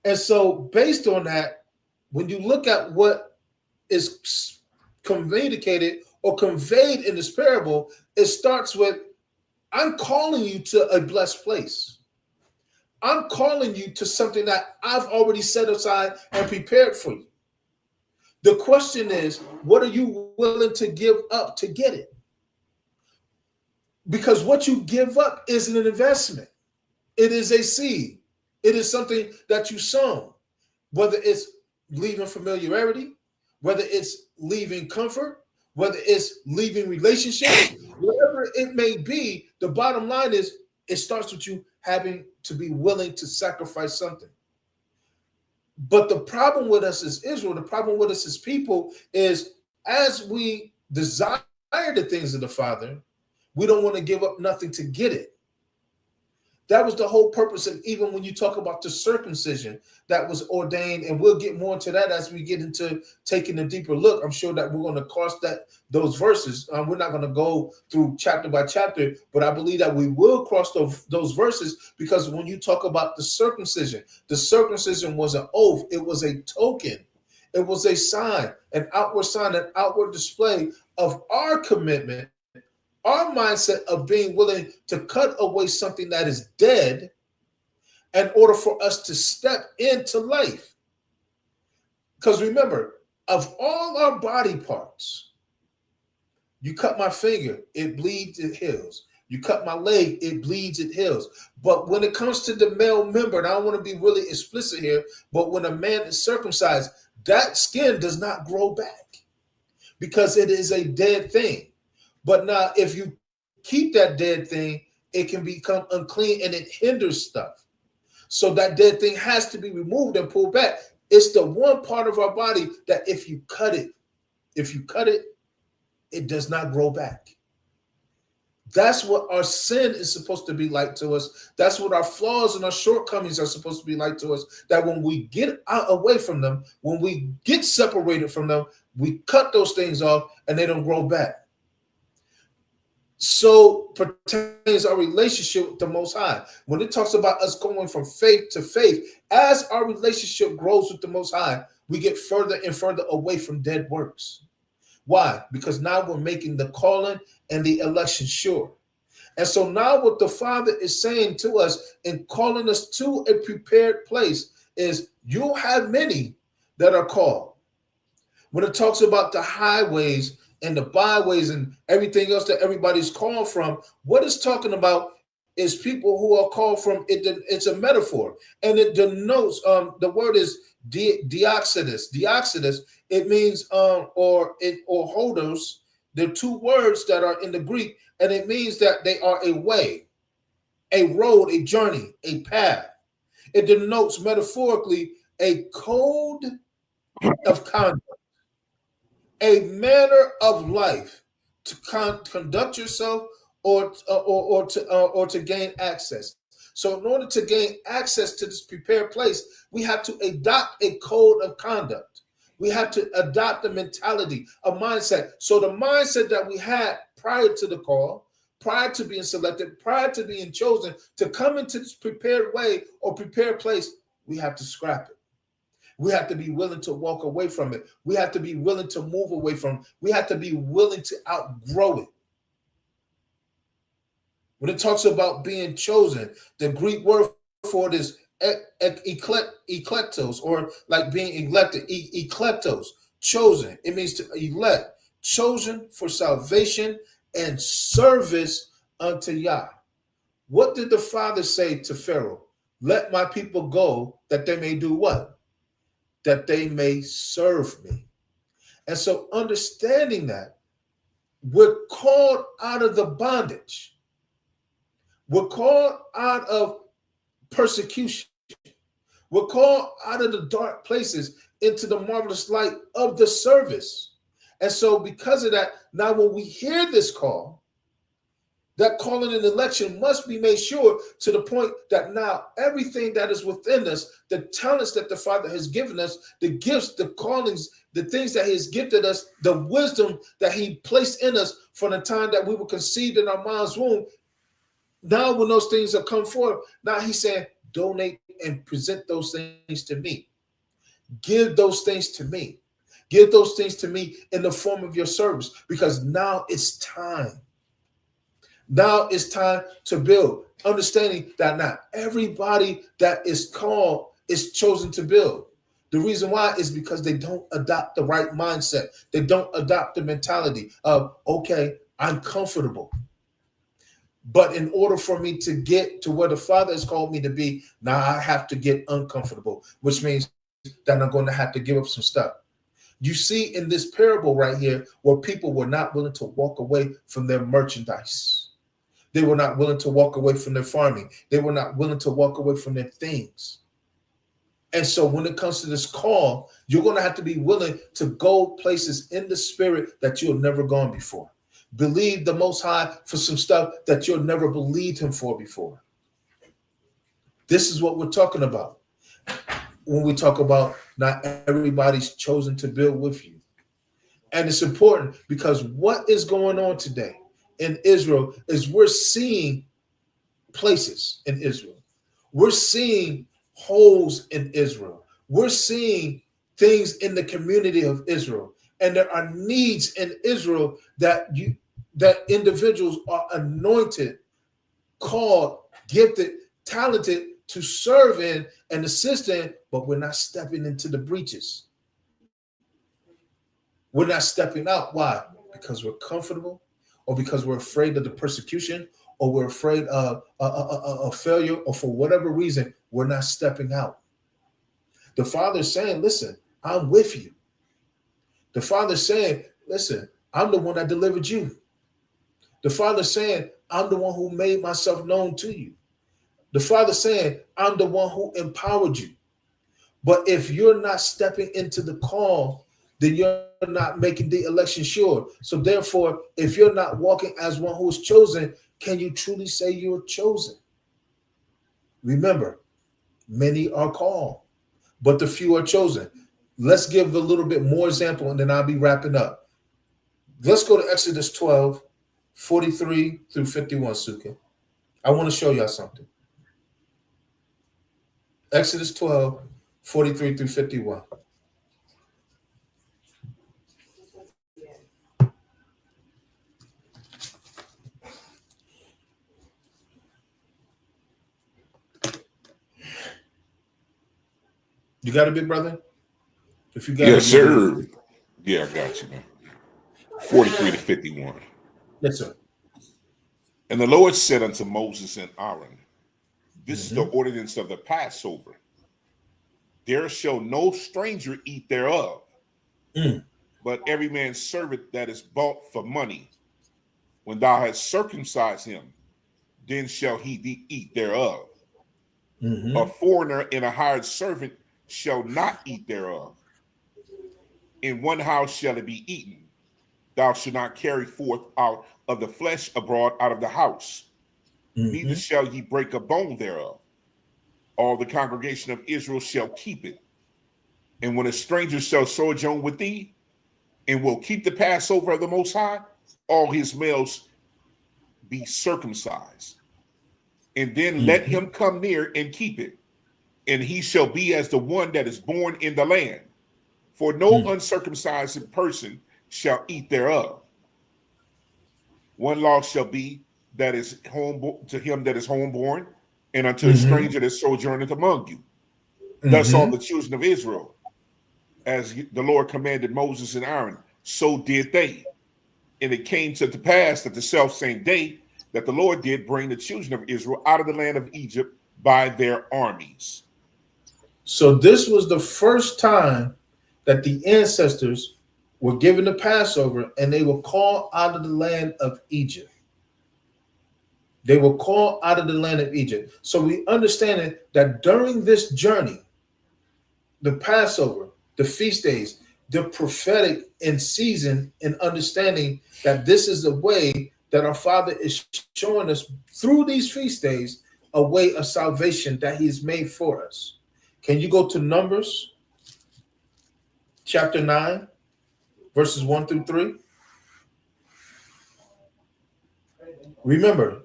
And so based on that, when you look at what is communicated or conveyed in this parable, it starts with, I'm calling you to a blessed place. I'm calling you to something that I've already set aside and prepared for you. The question is, what are you willing to give up to get it? Because what you give up is an investment. It is a seed. It is something that you sown, whether it's leaving familiarity, whether it's leaving comfort, whether it's leaving relationships, whatever it may be. The bottom line is it starts with you having to be willing to sacrifice something. But the problem with us as Israel, the problem with us as people is as we desire the things of the Father, we don't want to give up nothing to get it. That was the whole purpose of, even when you talk about the circumcision that was ordained, and we'll get more into that as we get into taking a deeper look. I'm sure that we're going to cross those verses. We're not going to go through chapter by chapter, but I believe that we will cross those verses, because when you talk about the circumcision was an oath. It was a token. It was a sign, an outward display of our commitment, our mindset of being willing to cut away something that is dead in order for us to step into life. Because remember, of all our body parts, you cut my finger, it bleeds, it heals. You cut my leg, it bleeds, it heals. But when it comes to the male member, and I don't want to be really explicit here, but when a man is circumcised, that skin does not grow back because it is a dead thing. But now, if you keep that dead thing, it can become unclean and it hinders stuff. So that dead thing has to be removed and pulled back. It's the one part of our body that if you cut it, it does not grow back. That's what our sin is supposed to be like to us. That's what our flaws and our shortcomings are supposed to be like to us. That when we get away from them, when we get separated from them, we cut those things off and they don't grow back. So pertains our relationship with the Most High. When it talks about us going from faith to faith, as our relationship grows with the Most High, we get further and further away from dead works. Why? Because now we're making the calling and the election sure. And so now what the Father is saying to us and calling us to a prepared place is you'll have many that are called. When it talks about the highways and the byways and everything else that everybody's called from, what it's talking about is people who are called from it. It's a metaphor, and it denotes the word is dioxidus. Dioxidus, it means or hodos. They're two words that are in the Greek, and it means that they are a way, a road, a journey, a path. It denotes metaphorically a code of conduct, a manner of life to conduct yourself or to gain access. So in order to gain access to this prepared place, we have to adopt a code of conduct. We have to adopt a mentality, a mindset. So the mindset that we had prior to the call, prior to being selected, prior to being chosen to come into this prepared way or prepared place, we have to scrap it. We have to be willing to walk away from it. We have to be willing to move away from it. We have to be willing to outgrow it. When it talks about being chosen, the Greek word for it is eklektos, or like being elected, eklektos, chosen. It means to elect, chosen for salvation and service unto Yah. What did the Father say to Pharaoh? Let my people go that they may do what? That they may serve me. And so understanding that, we're called out of the bondage. We're called out of persecution. We're called out of the dark places into the marvelous light of the service. And so because of that, now when we hear this call, that calling and election must be made sure to the point that now everything that is within us, the talents that the Father has given us, the gifts, the callings, the things that he has gifted us, the wisdom that he placed in us from the time that we were conceived in our mom's womb. Now when those things have come forth, now he's saying, donate and present those things to me. Give those things to me. Give those things to me in the form of your service, because now it's time. Now it's time to build, understanding that not everybody that is called is chosen to build. The reason why is because they don't adopt the right mindset. They don't adopt the mentality of, okay, I'm comfortable. But in order for me to get to where the Father has called me to be, now I have to get uncomfortable, which means that I'm going to have to give up some stuff. You see in this parable right here where people were not willing to walk away from their merchandise. They were not willing to walk away from their farming. They were not willing to walk away from their things. And so when it comes to this call, you're going to have to be willing to go places in the spirit that you've never gone before. Believe the Most High for some stuff that you've never believed him for before. This is what we're talking about when we talk about not everybody's chosen to build with you. And it's important because what is going on today in Israel is we're seeing places in Israel. We're seeing holes in Israel. We're seeing things in the community of Israel. And there are needs in Israel that individuals are anointed, called, gifted, talented to serve in and assist in, but we're not stepping into the breaches. We're not stepping out. Why? Because we're comfortable, or because we're afraid of the persecution, or we're afraid of failure, or for whatever reason, we're not stepping out. The Father's saying, listen, I'm with you. The Father's saying, listen, I'm the one that delivered you. The Father's saying, I'm the one who made myself known to you. The Father's saying, I'm the one who empowered you. But if you're not stepping into the call, then you're not making the election sure. So therefore, if you're not walking as one who is chosen, can you truly say you're chosen? Remember, many are called, but the few are chosen. Let's give a little bit more example, and then I'll be wrapping up. Let's go to Exodus 12, 43 through 51, Suka. I want to show y'all something. Exodus 12, 43 through 51. You got it, big brother? If you got yes, it, sir. Yeah, I got you, man. 43 to 51. Yes, sir. And the Lord said unto Moses and Aaron, this is the ordinance of the Passover. There shall no stranger eat thereof, but every man's servant that is bought for money. When thou hast circumcised him, then shall he eat thereof. A foreigner and a hired servant shall not eat thereof. In one house shall it be eaten. Thou shalt not carry forth out of the flesh abroad out of the house. Neither shall ye break a bone thereof. All the congregation of Israel shall keep it. And when a stranger shall sojourn with thee, and will keep the Passover of the Most High, all his males be circumcised. And then let him come near and keep it. And he shall be as the one that is born in the land. For no uncircumcised person shall eat thereof. One law shall be that is home to him that is homeborn, and unto a stranger that sojourneth among you. Thus all the children of Israel, as the Lord commanded Moses and Aaron, so did they. And it came to the pass that the selfsame day that the Lord did bring the children of Israel out of the land of Egypt by their armies. So this was the first time that the ancestors were given the Passover, and they were called out of the land of Egypt. They were called out of the land of Egypt. So we understand that during this journey, the Passover, the feast days, the prophetic in season, and understanding that this is the way that our Father is showing us through these feast days, a way of salvation that He's made for us. Can you go to Numbers chapter 9, verses 1 through 3? Remember,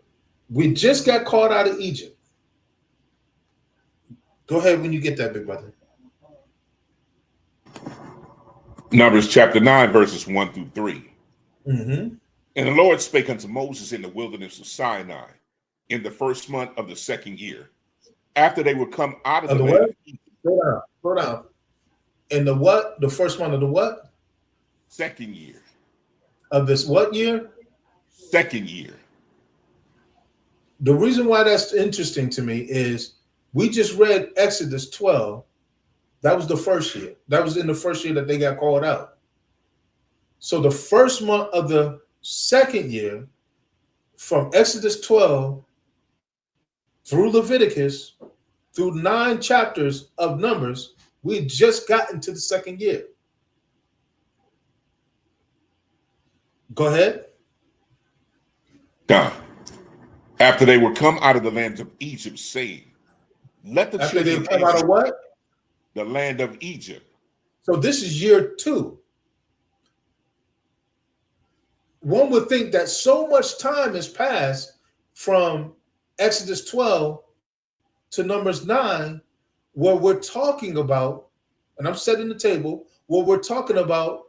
we just got called out of Egypt. Go ahead when you get that, big brother. Numbers chapter 9, verses 1 through 3. And the Lord spake unto Moses in the wilderness of Sinai in the first month of the second year, after they were come out of the land of Egypt. Slow down. In the what? The first month of the what? Second year. Of this what year? Second year. The reason why that's interesting to me is we just read Exodus 12. That was the first year. That was in the first year that they got called out. So the first month of the second year, from Exodus 12 through Leviticus, through 9 chapters of Numbers, we had just gotten to the second year. Go ahead. Done. After they were come out of the land of Egypt, saying, let the After they children come of out of Israel, what? the land of Egypt. So this is year 2. One would think that so much time has passed from Exodus 12 to Numbers 9, where we're talking about, and I'm setting the table, where we're talking about,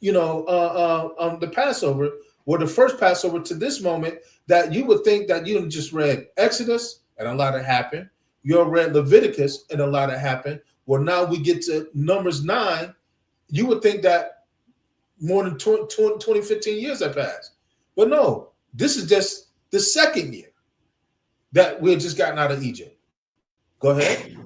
the Passover, or the first Passover to this moment, that you would think that you just read Exodus and a lot had happened. You read Leviticus and a lot had happened. Well, now we get to Numbers 9. You would think that more than 20 15 years have passed. But no, this is just the second year that we had just gotten out of Egypt. Go ahead.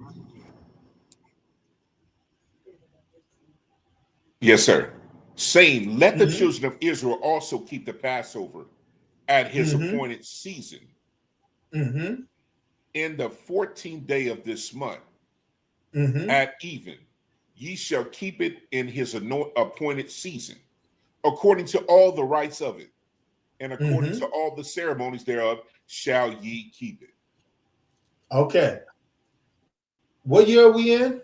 Yes, sir. Saying, let the children of Israel also keep the Passover at his appointed season. In the 14th day of this month, at even, ye shall keep it in his appointed season, according to all the rites of it, and according to all the ceremonies thereof, shall ye keep it. Okay. What year are we in?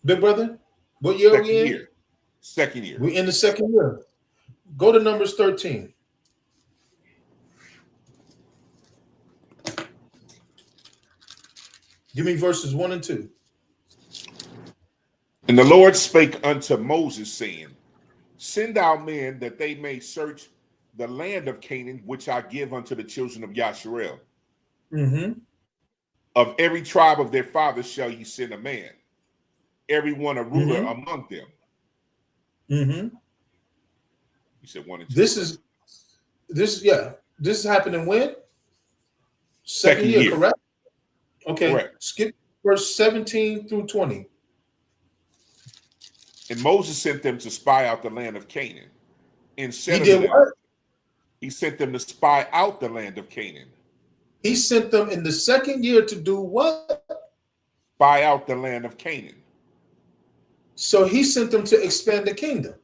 Big brother? What year are we in? Second year. We're in the second year. Go to Numbers 13. Give me verses 1 and 2. And the Lord spake unto Moses, saying, send out men that they may search the land of Canaan, which I give unto the children of Yasharel. Of every tribe of their fathers shall ye send a man, every one a ruler among them. You said 1 and 2. This is happening when? Second year, correct? Okay. Correct. Skip verse 17 through 20. And Moses sent them to spy out the land of Canaan. And said he did them, what? He sent them to spy out the land of Canaan. He sent them in the second year to do what? Spy out the land of Canaan. So he sent them to expand the kingdom.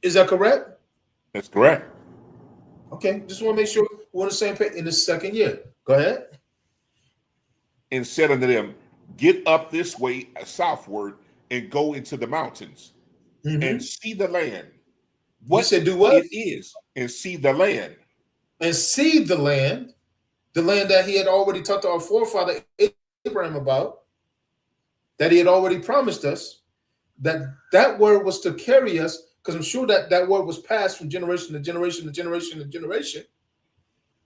Is that correct? That's correct. Okay, just want to make sure we're on the same page. In the second year. Go ahead. And said unto them, get up this way southward and go into the mountains and see the land. What he said, do what? It is, and see the land. And see the land that he had already talked to our forefather Abraham about, that he had already promised us, that word was to carry us, because I'm sure that word was passed from generation to generation to generation to generation.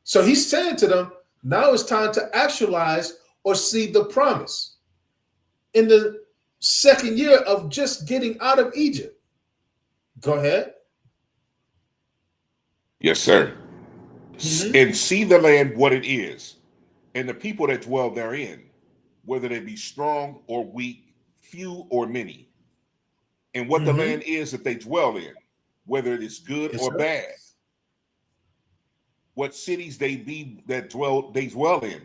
So he's saying to them, now it's time to actualize or see the promise in the second year of just getting out of Egypt. Go ahead. Yes, sir. And see the land, what it is, and the people that dwell therein, whether they be strong or weak, few or many, and what the land is that they dwell in, whether it is good or bad, what cities they dwell in,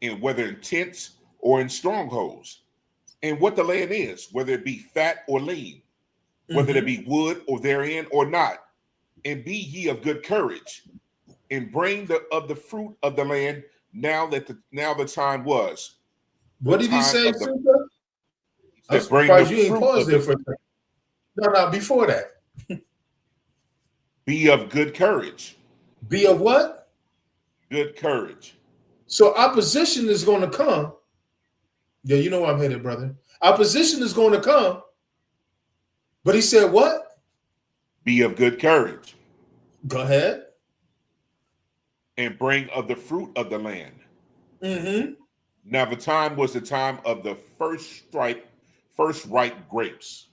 and whether in tents or in strongholds, and what the land is, whether it be fat or lean, whether there be wood or therein or not, and be ye of good courage, and bring of the fruit of the land now the time was. What did he say? I'm surprised you ain't paused there for a second. No, before that. Be of good courage. Be of what? Good courage. So opposition is going to come. Yeah, you know where I'm headed, brother. Opposition is going to come. But he said what? Be of good courage. Go ahead. And bring of the fruit of the land. Now the time was the time of the first ripe grapes.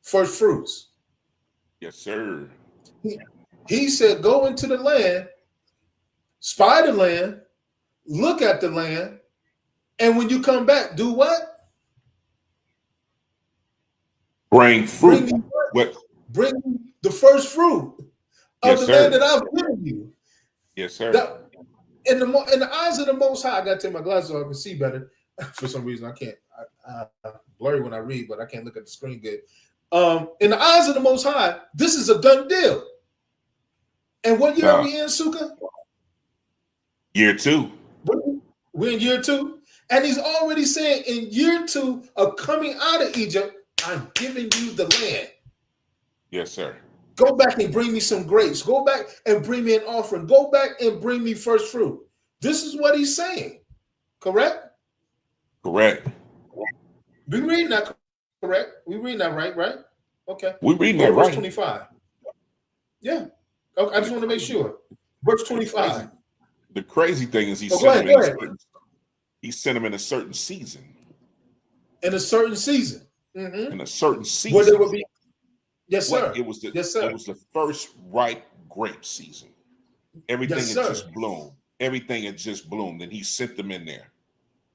First fruits. Yes, sir. He said, go into the land, spy the land, look at the land, and when you come back, do what? Bring fruit. What? Bring the first fruit of Yes, the land sir. that I've given you. Yes, sir. That, in the eyes of the Most High, I got to take my glasses off so I can see better. For some reason, I can't. I blurry when I read, but I can't look at the screen good. In the eyes of the Most High, this is a done deal. And what year are we in, Suka? Year 2. We're in year 2. And he's already saying in year 2 of coming out of Egypt, I'm giving you the land. Yes, sir. Go back and bring me some grapes. Go back and bring me an offering. Go back and bring me first fruit. This is what he's saying. Correct? Correct. We reading that correct? We reading that right? Okay. We reading that right. Verse 25. Yeah. Okay, I just want to make sure. Verse 25. The crazy thing is he sent him in a certain season. In a certain season. Mm-hmm. In a certain season. Where there would be. Yes, sir. It was yes, sir. It was the first ripe grape season. Everything had just bloomed. Everything had just bloomed, and he sent them in there.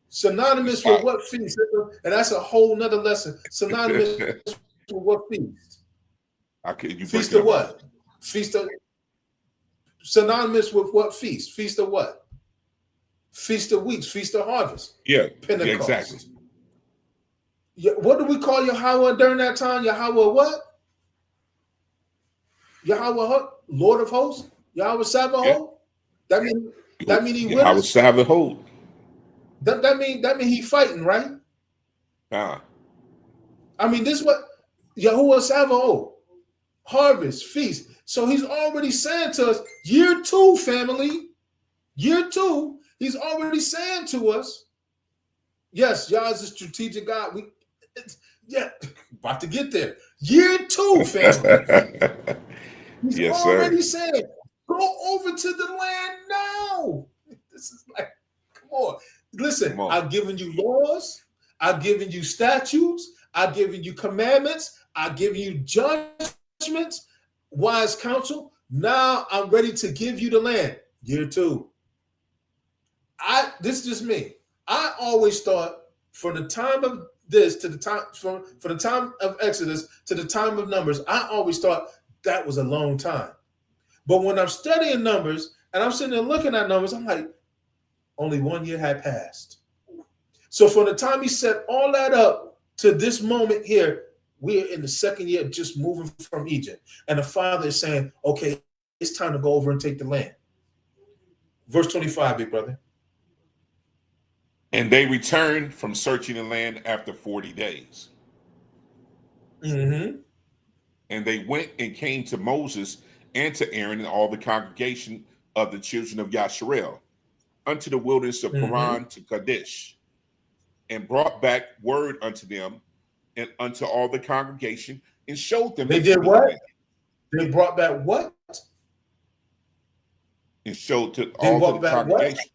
Synonymous with what feast? And that's a whole nother lesson. Synonymous with what feast? Feast of what? Feast of. Synonymous with what feast? Feast of what? Feast of weeks. Feast of harvest. Yeah. Pentecost. Yeah, exactly. Yeah, what do we call Yahweh during that time? Yahweh what? Yahweh, Lord of hosts, Yahweh Sabaoth. Yeah. That mean he Yahweh Sabaoth. That mean he fighting, right? I mean, this what Yahuwah Sabaoth, harvest, feast. So he's already saying to us, year 2, family, year 2. He's already saying to us, yes, Yah is a strategic God. About to get there. Year 2, family. He's already saying, go over to the land now. This is like, come on. Listen, I've given you laws. I've given you statutes. I've given you commandments. I've given you judgments, wise counsel. Now I'm ready to give you the land. Year 2. This is just me. I always thought from the time of this to the time from the time of Exodus to the time of Numbers, I always thought that was a long time. But when I'm studying Numbers and I'm sitting there looking at Numbers, I'm like, only 1 year had passed. So from the time he set all that up to this moment here, we're in the 2nd year of just moving from Egypt. And the Father is saying, okay, it's time to go over and take the land. Verse 25, big brother. And they returned from searching the land after 40 days. Mm-hmm. And they went and came to Moses and to Aaron and all the congregation of the children of Yasharel unto the wilderness of Paran to Kadesh, and brought back word unto them and unto all the congregation, and showed them. They did what? They brought back what? And showed to all the congregation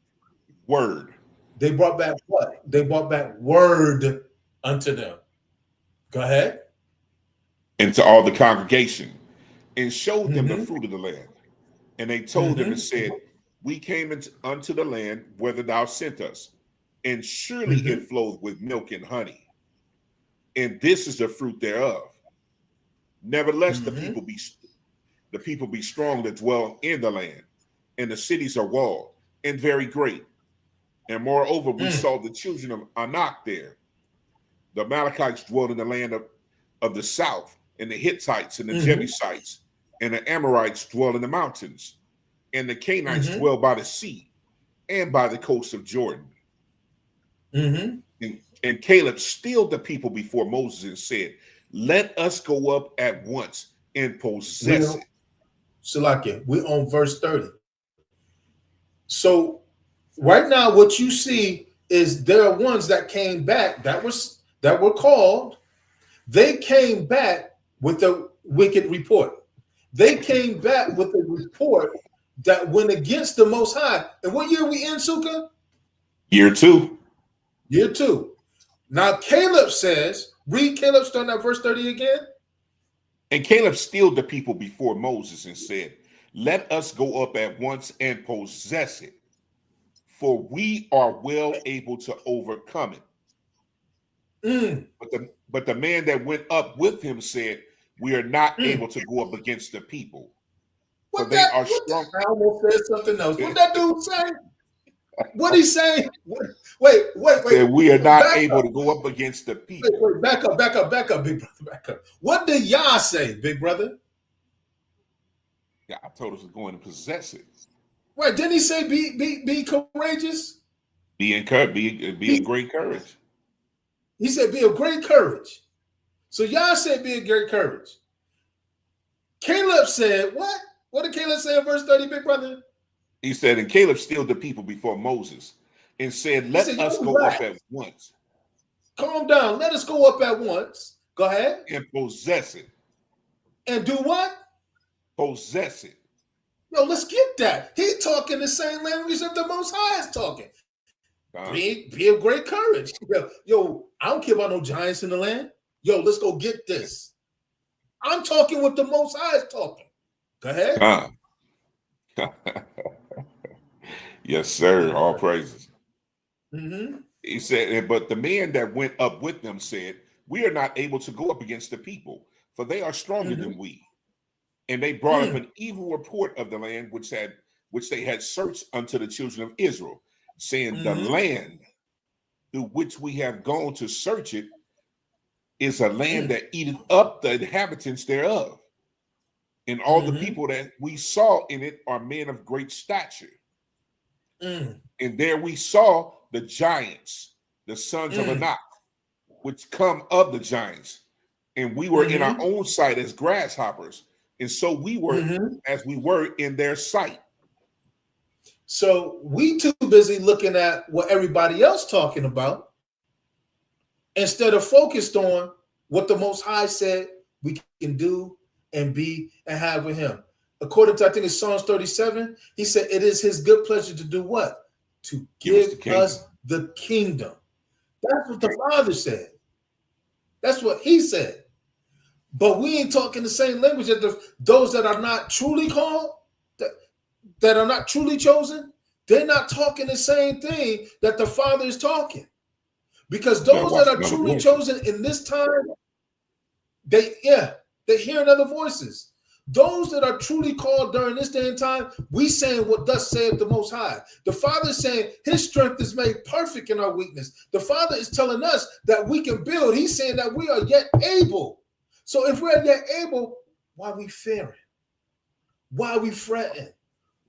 word. They brought back what? They brought back word unto them. Go ahead. And to all the congregation, and showed them the fruit of the land. And they told them and said, we came unto the land whither thou sent us, and surely it flowed with milk and honey. And this is the fruit thereof. Nevertheless, the people be strong that dwell in the land, and the cities are walled and very great. And moreover, we saw the children of Anak there. The Amalekites dwelled in the land of the south, and the Hittites and the Jebusites, and the Amorites dwell in the mountains, and the Canaanites dwell by the sea and by the coast of Jordan. And Caleb stilled the people before Moses and said, let us go up at once and possess it. Salakia, we're on verse 30. So right now, what you see is there are ones that came back that were called. They came back with a wicked report. They came back with a report that went against the Most High. And what year we in, Sukkah? Year 2. Year 2. Now Caleb says, read Caleb starting at verse 30 again. And Caleb stilled the people before Moses and said, "Let us go up at once and possess it, for we are well able to overcome it." Mm. But the man that went up with him said, "We are not Mm. able to go up against the people, for What they that? are What strong." the, I almost said something else. What that dude say? What he saying? Wait. Said, "We are not Back able up. to go up against the people." Wait. Back up, big brother. Back up. What did Yah say, big brother? Yeah, I told us to go and possess it. Right? Didn't he say be courageous? Be encouraged, be of great courage. He said be of great courage. So Yah said be of great courage. Caleb said what? What did Caleb say in verse 30, big brother? He said, and Caleb stilled the people before Moses and said, "Let us go up at once." Calm down. Let us go up at once. Go ahead. And possess it. And do what? Possess it. Yo, let's get that. He talking the same language that the Most High is talking. Be of great courage. Yo, I don't care about no giants in the land. Yo, let's go get this. I'm talking what the Most High is talking. Go ahead. Yes, sir. All praises. Mm-hmm. He said, but the man that went up with them said, "We are not able to go up against the people, for they are stronger than we." And they brought up an evil report of the land which they had searched unto the children of Israel, saying, "The land through which we have gone to search it is a land that eateth up the inhabitants thereof. And all the people that we saw in it are men of great stature. And there we saw the giants, the sons of Anak, which come of the giants. And we were in our own sight as grasshoppers. And so we were as we were in their sight." So we too busy looking at what everybody else talking about instead of focused on what the Most High said we can do and be and have with him. According to, I think it's Psalms 37, he said it is his good pleasure to do what? To give us the kingdom. That's what the Father said. That's what he said. But we ain't talking the same language that those that are not truly called, that are not truly chosen, they're not talking the same thing that the Father is talking. Because those that are truly chosen in this time, they hearing other voices. Those that are truly called during this day and time, we saying what thus saith the Most High. The Father is saying his strength is made perfect in our weakness. The Father is telling us that we can build. He's saying that we are yet able. So if we're yet able, why are we fearing? Why are we fretting?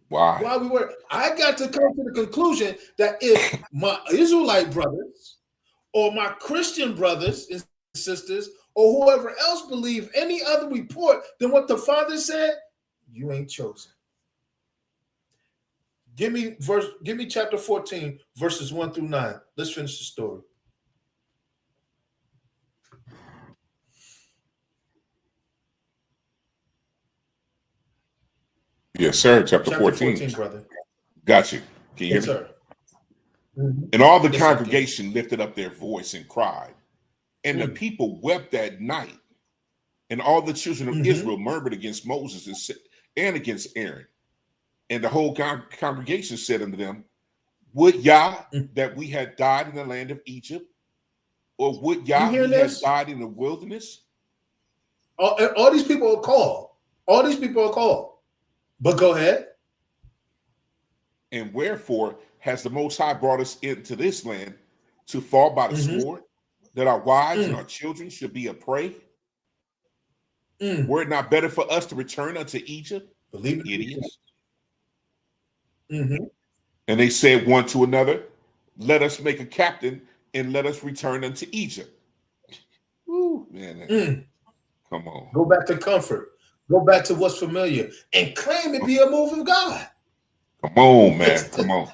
Why we were? I got to come to the conclusion that if my Israelite brothers or my Christian brothers and sisters or whoever else believe any other report than what the Father said, you ain't chosen. Give me chapter 14, verses 1 through 9. Let's finish the story. Yes, sir. Chapter 14, brother. Got you. Can you hear me? Sir. And all the congregation lifted up their voice and cried. And the people wept that night. And all the children of Israel murmured against Moses and against Aaron. And the whole congregation said unto them, "Would Yah that we had died in the land of Egypt? Or would Yah we had died in the wilderness?" All these people are called. All these people are called. But go ahead. "And wherefore has the Most High brought us into this land to fall by the sword, that our wives and our children should be a prey? Were it not better for us to return unto Egypt?" Believe it, idiots. And they said one to another, "Let us make a captain and let us return unto Egypt." Woo, man. Come on. Go back to comfort. Go back to what's familiar and claim it be a move of God. Come on, man. Come on.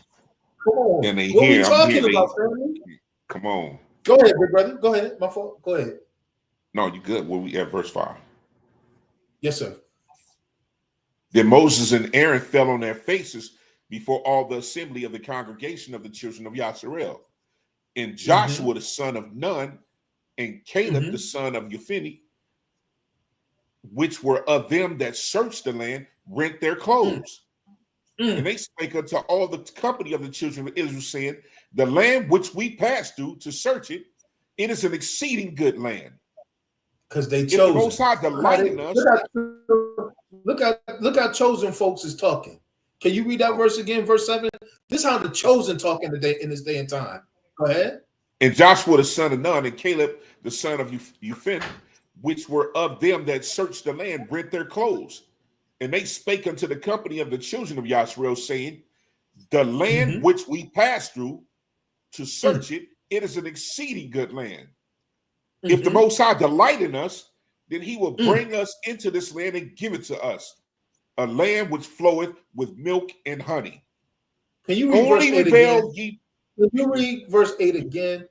Come on. And they what hear, we talking about, family? Come on. Go ahead, big brother. Go ahead. My fault. Go ahead. No, you good. Where we at? Verse 5. Yes, sir. Then Moses and Aaron fell on their faces before all the assembly of the congregation of the children of Yasharel. And Joshua the son of Nun and Caleb the son of Yephune which were of them that searched the land, rent their clothes. And they spake unto all the company of the children of Israel, saying, the land which we passed through to search it, it is an exceeding good land. Because they If the chose. Most High delight in us. Look how chosen folks is talking. Can you read that verse again, verse 7? This is how the chosen talking today in this day and time. Go ahead. And Joshua the son of Nun and Caleb the son of Jephunneh, which were of them that searched the land, rent their clothes. And they spake unto the company of the children of Yashrael, saying, the land which we passed through to search it, it is an exceeding good land. If the Most High delight in us, then he will bring us into this land and give it to us, a land which floweth with milk and honey. Can you read verse 8 again? Can you read verse 8 again?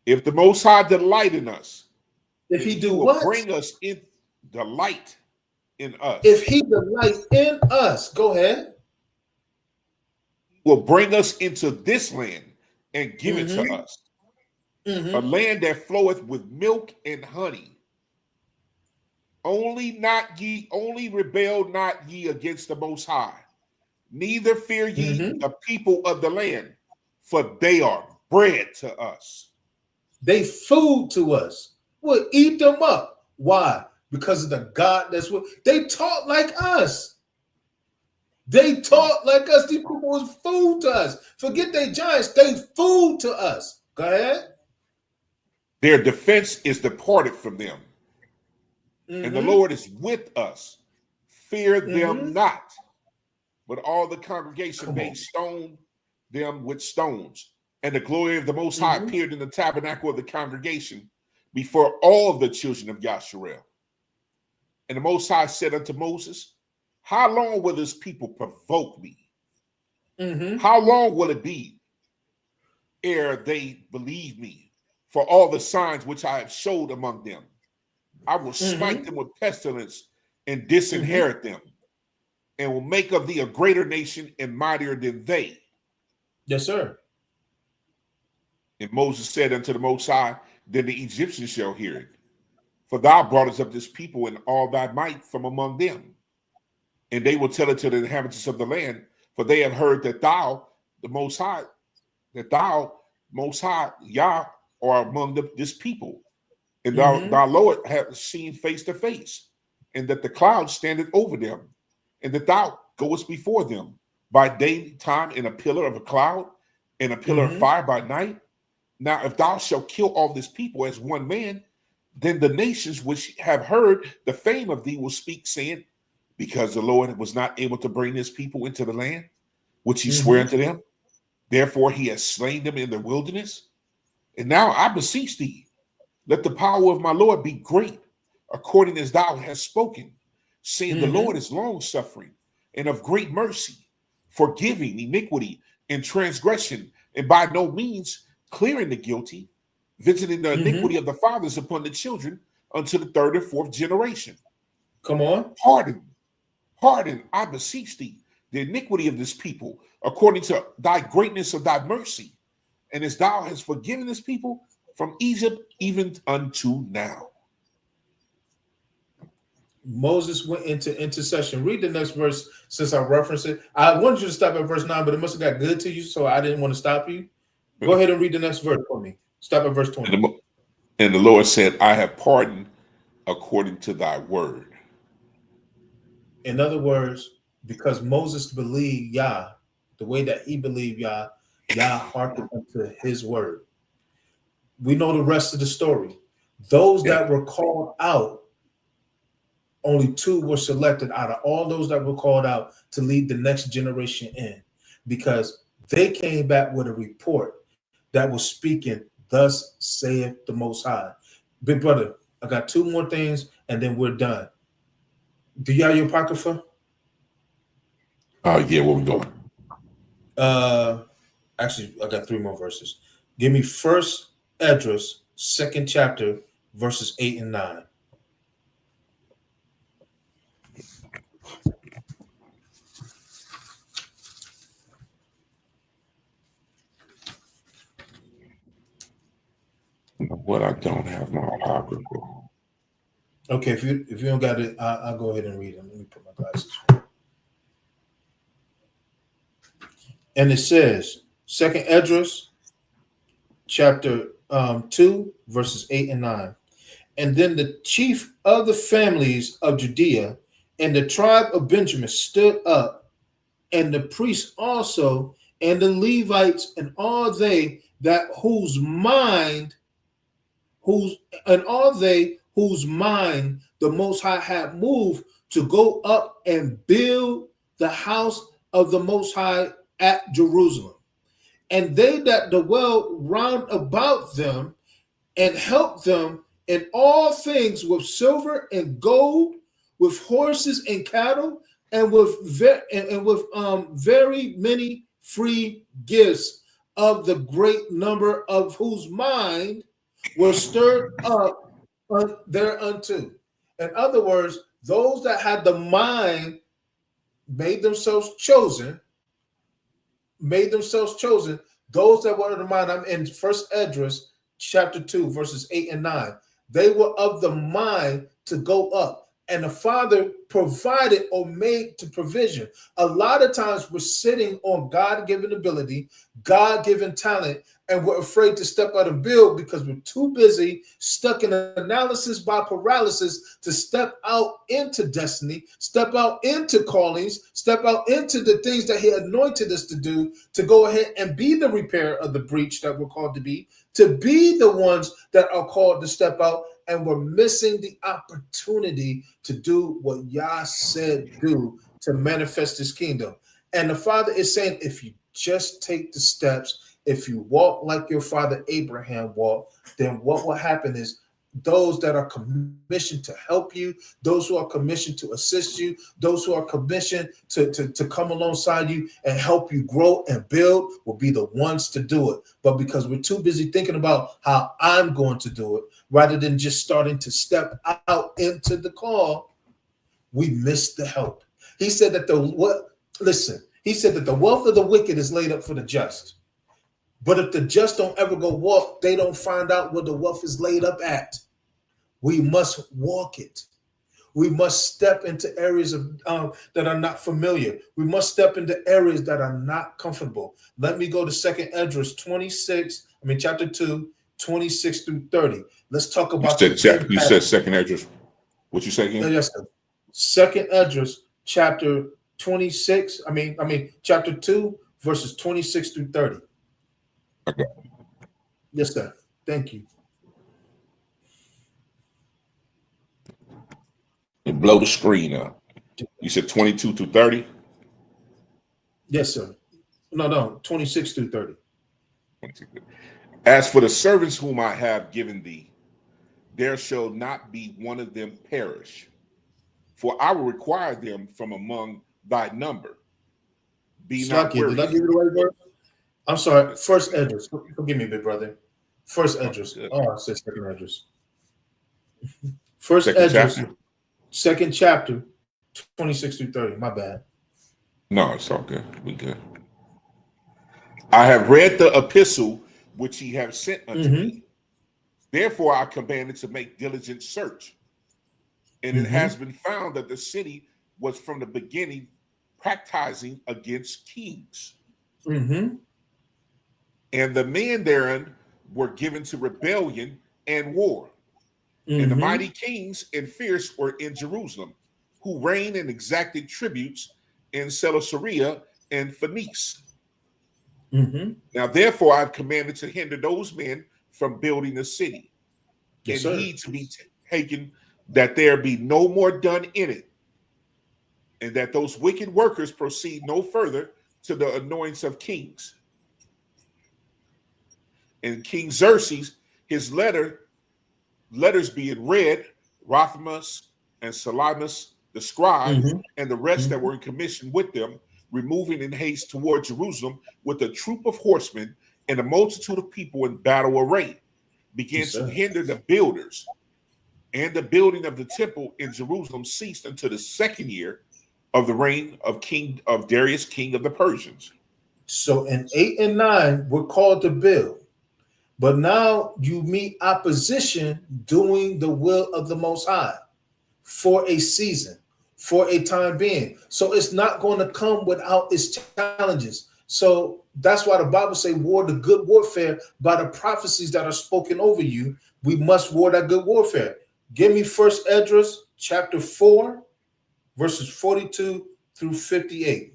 If the Most High delight in us, if he do will what? Bring us in delight in us. If he delight in us, go ahead. Will bring us into this land and give it to us. A land that floweth with milk and honey. Only rebel not ye against the Most High, neither fear ye the people of the land, for they are bread to us. They food to us. We'll eat them up. Why? Because of the God that's what they taught like us. They taught like us. These people was food to us. Forget they giants, they food to us. Go ahead. Their defense is departed from them. And the Lord is with us. Fear them not. But all the congregation made stone them with stones. And the glory of the Most High appeared in the tabernacle of the congregation before all the children of Yasharel. And the Most High said unto Moses, how long will this people provoke me? How long will it be ere they believe me for all the signs which I have showed among them? I will smite them with pestilence and disinherit them, and will make of thee a greater nation and mightier than they. Yes, sir. And Moses said unto the Most High, then the Egyptians shall hear it. For thou broughtest up this people in all thy might from among them. And they will tell it to the inhabitants of the land, for they have heard that thou, the Most High, Yah, are among this people. And thou, Lord, hast seen face to face, and that the cloud standeth over them, and that thou goest before them by daytime in a pillar of a cloud, and a pillar of fire by night. Now, if thou shalt kill all this people as one man, then the nations which have heard the fame of thee will speak, saying, because the Lord was not able to bring his people into the land, which he swore unto them, therefore he has slain them in the wilderness. And now I beseech thee, let the power of my Lord be great, according as thou hast spoken, saying the Lord is long-suffering and of great mercy, forgiving iniquity and transgression, and by no means clearing the guilty, visiting the iniquity of the fathers upon the children unto the third and fourth generation. Come on. Pardon, I beseech thee, the iniquity of this people, according to thy greatness of thy mercy, and as thou hast forgiven this people from Egypt even unto now. Moses went into intercession. Read the next verse since I referenced it. I wanted you to stop at verse 9, but it must have got good to you, so I didn't want to stop you. Go ahead and read the next verse for me. Stop at verse 20. And the Lord said, I have pardoned according to thy word. In other words, because Moses believed Yah, the way that he believed Yah, Yah hearkened unto his word. We know the rest of the story. Those that were called out, only 2 were selected out of all those that were called out to lead the next generation in, because they came back with a report that was speaking, thus saith the Most High. Big brother, I got 2 more things and then we're done. Do you have your Apocrypha? Yeah, where we going? Actually, I got 3 more verses. Give me 1st Esdras, 2nd chapter, verses 8 and 9. What I don't have my Apocrypha. Okay, if you don't got it, I'll go ahead and read them. Let me put my glasses on. And it says, Second Esdras, chapter 2, verses 8 and 9. And then the chief of the families of Judea and the tribe of Benjamin stood up, and the priests also, and the Levites, and all they that whose mind the Most High had moved to go up and build the house of the Most High at Jerusalem. And they that dwell round about them and helped them in all things with silver and gold, with horses and cattle, and with very many free gifts of the great number of whose mind were stirred up thereunto. In other words, those that had the mind made themselves chosen. Those that were of the mind. I'm in First Esdras chapter 2, verses 8 and 9. They were of the mind to go up, and the Father provided or made to provision. A lot of times we're sitting on God-given ability, God-given talent, and we're afraid to step out and build because we're too busy, stuck in analysis by paralysis to step out into destiny, step out into callings, step out into the things that He anointed us to do, to go ahead and be the repair of the breach that we're called to be the ones that are called to step out, and we're missing the opportunity to do what Yah said do to manifest His kingdom. And the Father is saying, if you just take the steps, if you walk like your father Abraham walked, then what will happen is those that are commissioned to help you, those who are commissioned to assist you, those who are commissioned to come alongside you and help you grow and build will be the ones to do it. But because we're too busy thinking about how I'm going to do it, rather than just starting to step out into the call, we miss the help. He said that the wealth of the wicked is laid up for the just. But if the just don't ever go walk, they don't find out where the wealth is laid up at. We must walk it. We must step into areas of that are not familiar. We must step into areas that are not comfortable. Let me go to Second Esdras chapter 2, 26 through 30. Let's talk about you said Second Esdras. What you say again? Yes, sir. Second Esdras chapter 26. Chapter 2, verses 26 through 30. Okay. Yes, sir. Thank you. And blow the screen up. You said 22 through 30? Yes, sir. No, 26 through 30. As for the servants whom I have given thee, there shall not be one of them perish, for I will require them from among thy number. Be not weary. Did I give you the right word? I'm sorry. First Esdras. Forgive me, big brother. First Esdras. I said Second Esdras. First Esdras, second chapter, 26 through 30. My bad. No, it's all good. We good. I have read the epistle which ye have sent unto me. Therefore I commanded to make diligent search. And it has been found that the city was from the beginning practicing against kings. And the men therein were given to rebellion and war. And the mighty kings and fierce were in Jerusalem, who reigned and exacted tributes in Celesyria and Phoenice. Now, therefore, I've commanded to hinder those men from building the city, and heed to be taken that there be no more done in it, and that those wicked workers proceed no further to the annoyance of kings. And King Xerxes, his letters being read, Rothamus and Salamis, the scribe, and the rest that were in commission with them, removing in haste toward Jerusalem with a troop of horsemen and a multitude of people in battle array, began to hinder the builders. And the building of the temple in Jerusalem ceased until the second year of the reign of Darius, king of the Persians. So in 8 and 9, we're called to build. But now you meet opposition doing the will of the Most High. for a season, for a time being. So it's not going to come without its challenges. So that's why the Bible say war the good warfare by the prophecies that are spoken over you. We must war that good warfare. Give me First Esdras chapter 4, verses 42 through 58.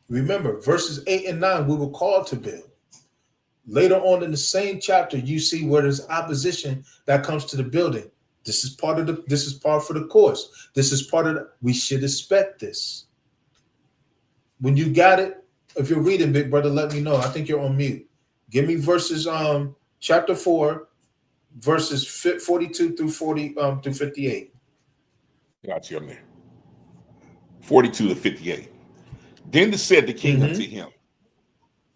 Remember, verses 8 and 9, we were called to build. Later on in the same chapter, you see where there's opposition that comes to the building. This is part of this is part for the course. This is part of we should expect this. When you got it, if you're reading, big brother, let me know. I think you're on mute. Give me verses chapter 4, verses 42 through 58. Got you on there. 42 to 58. Then said the king unto him.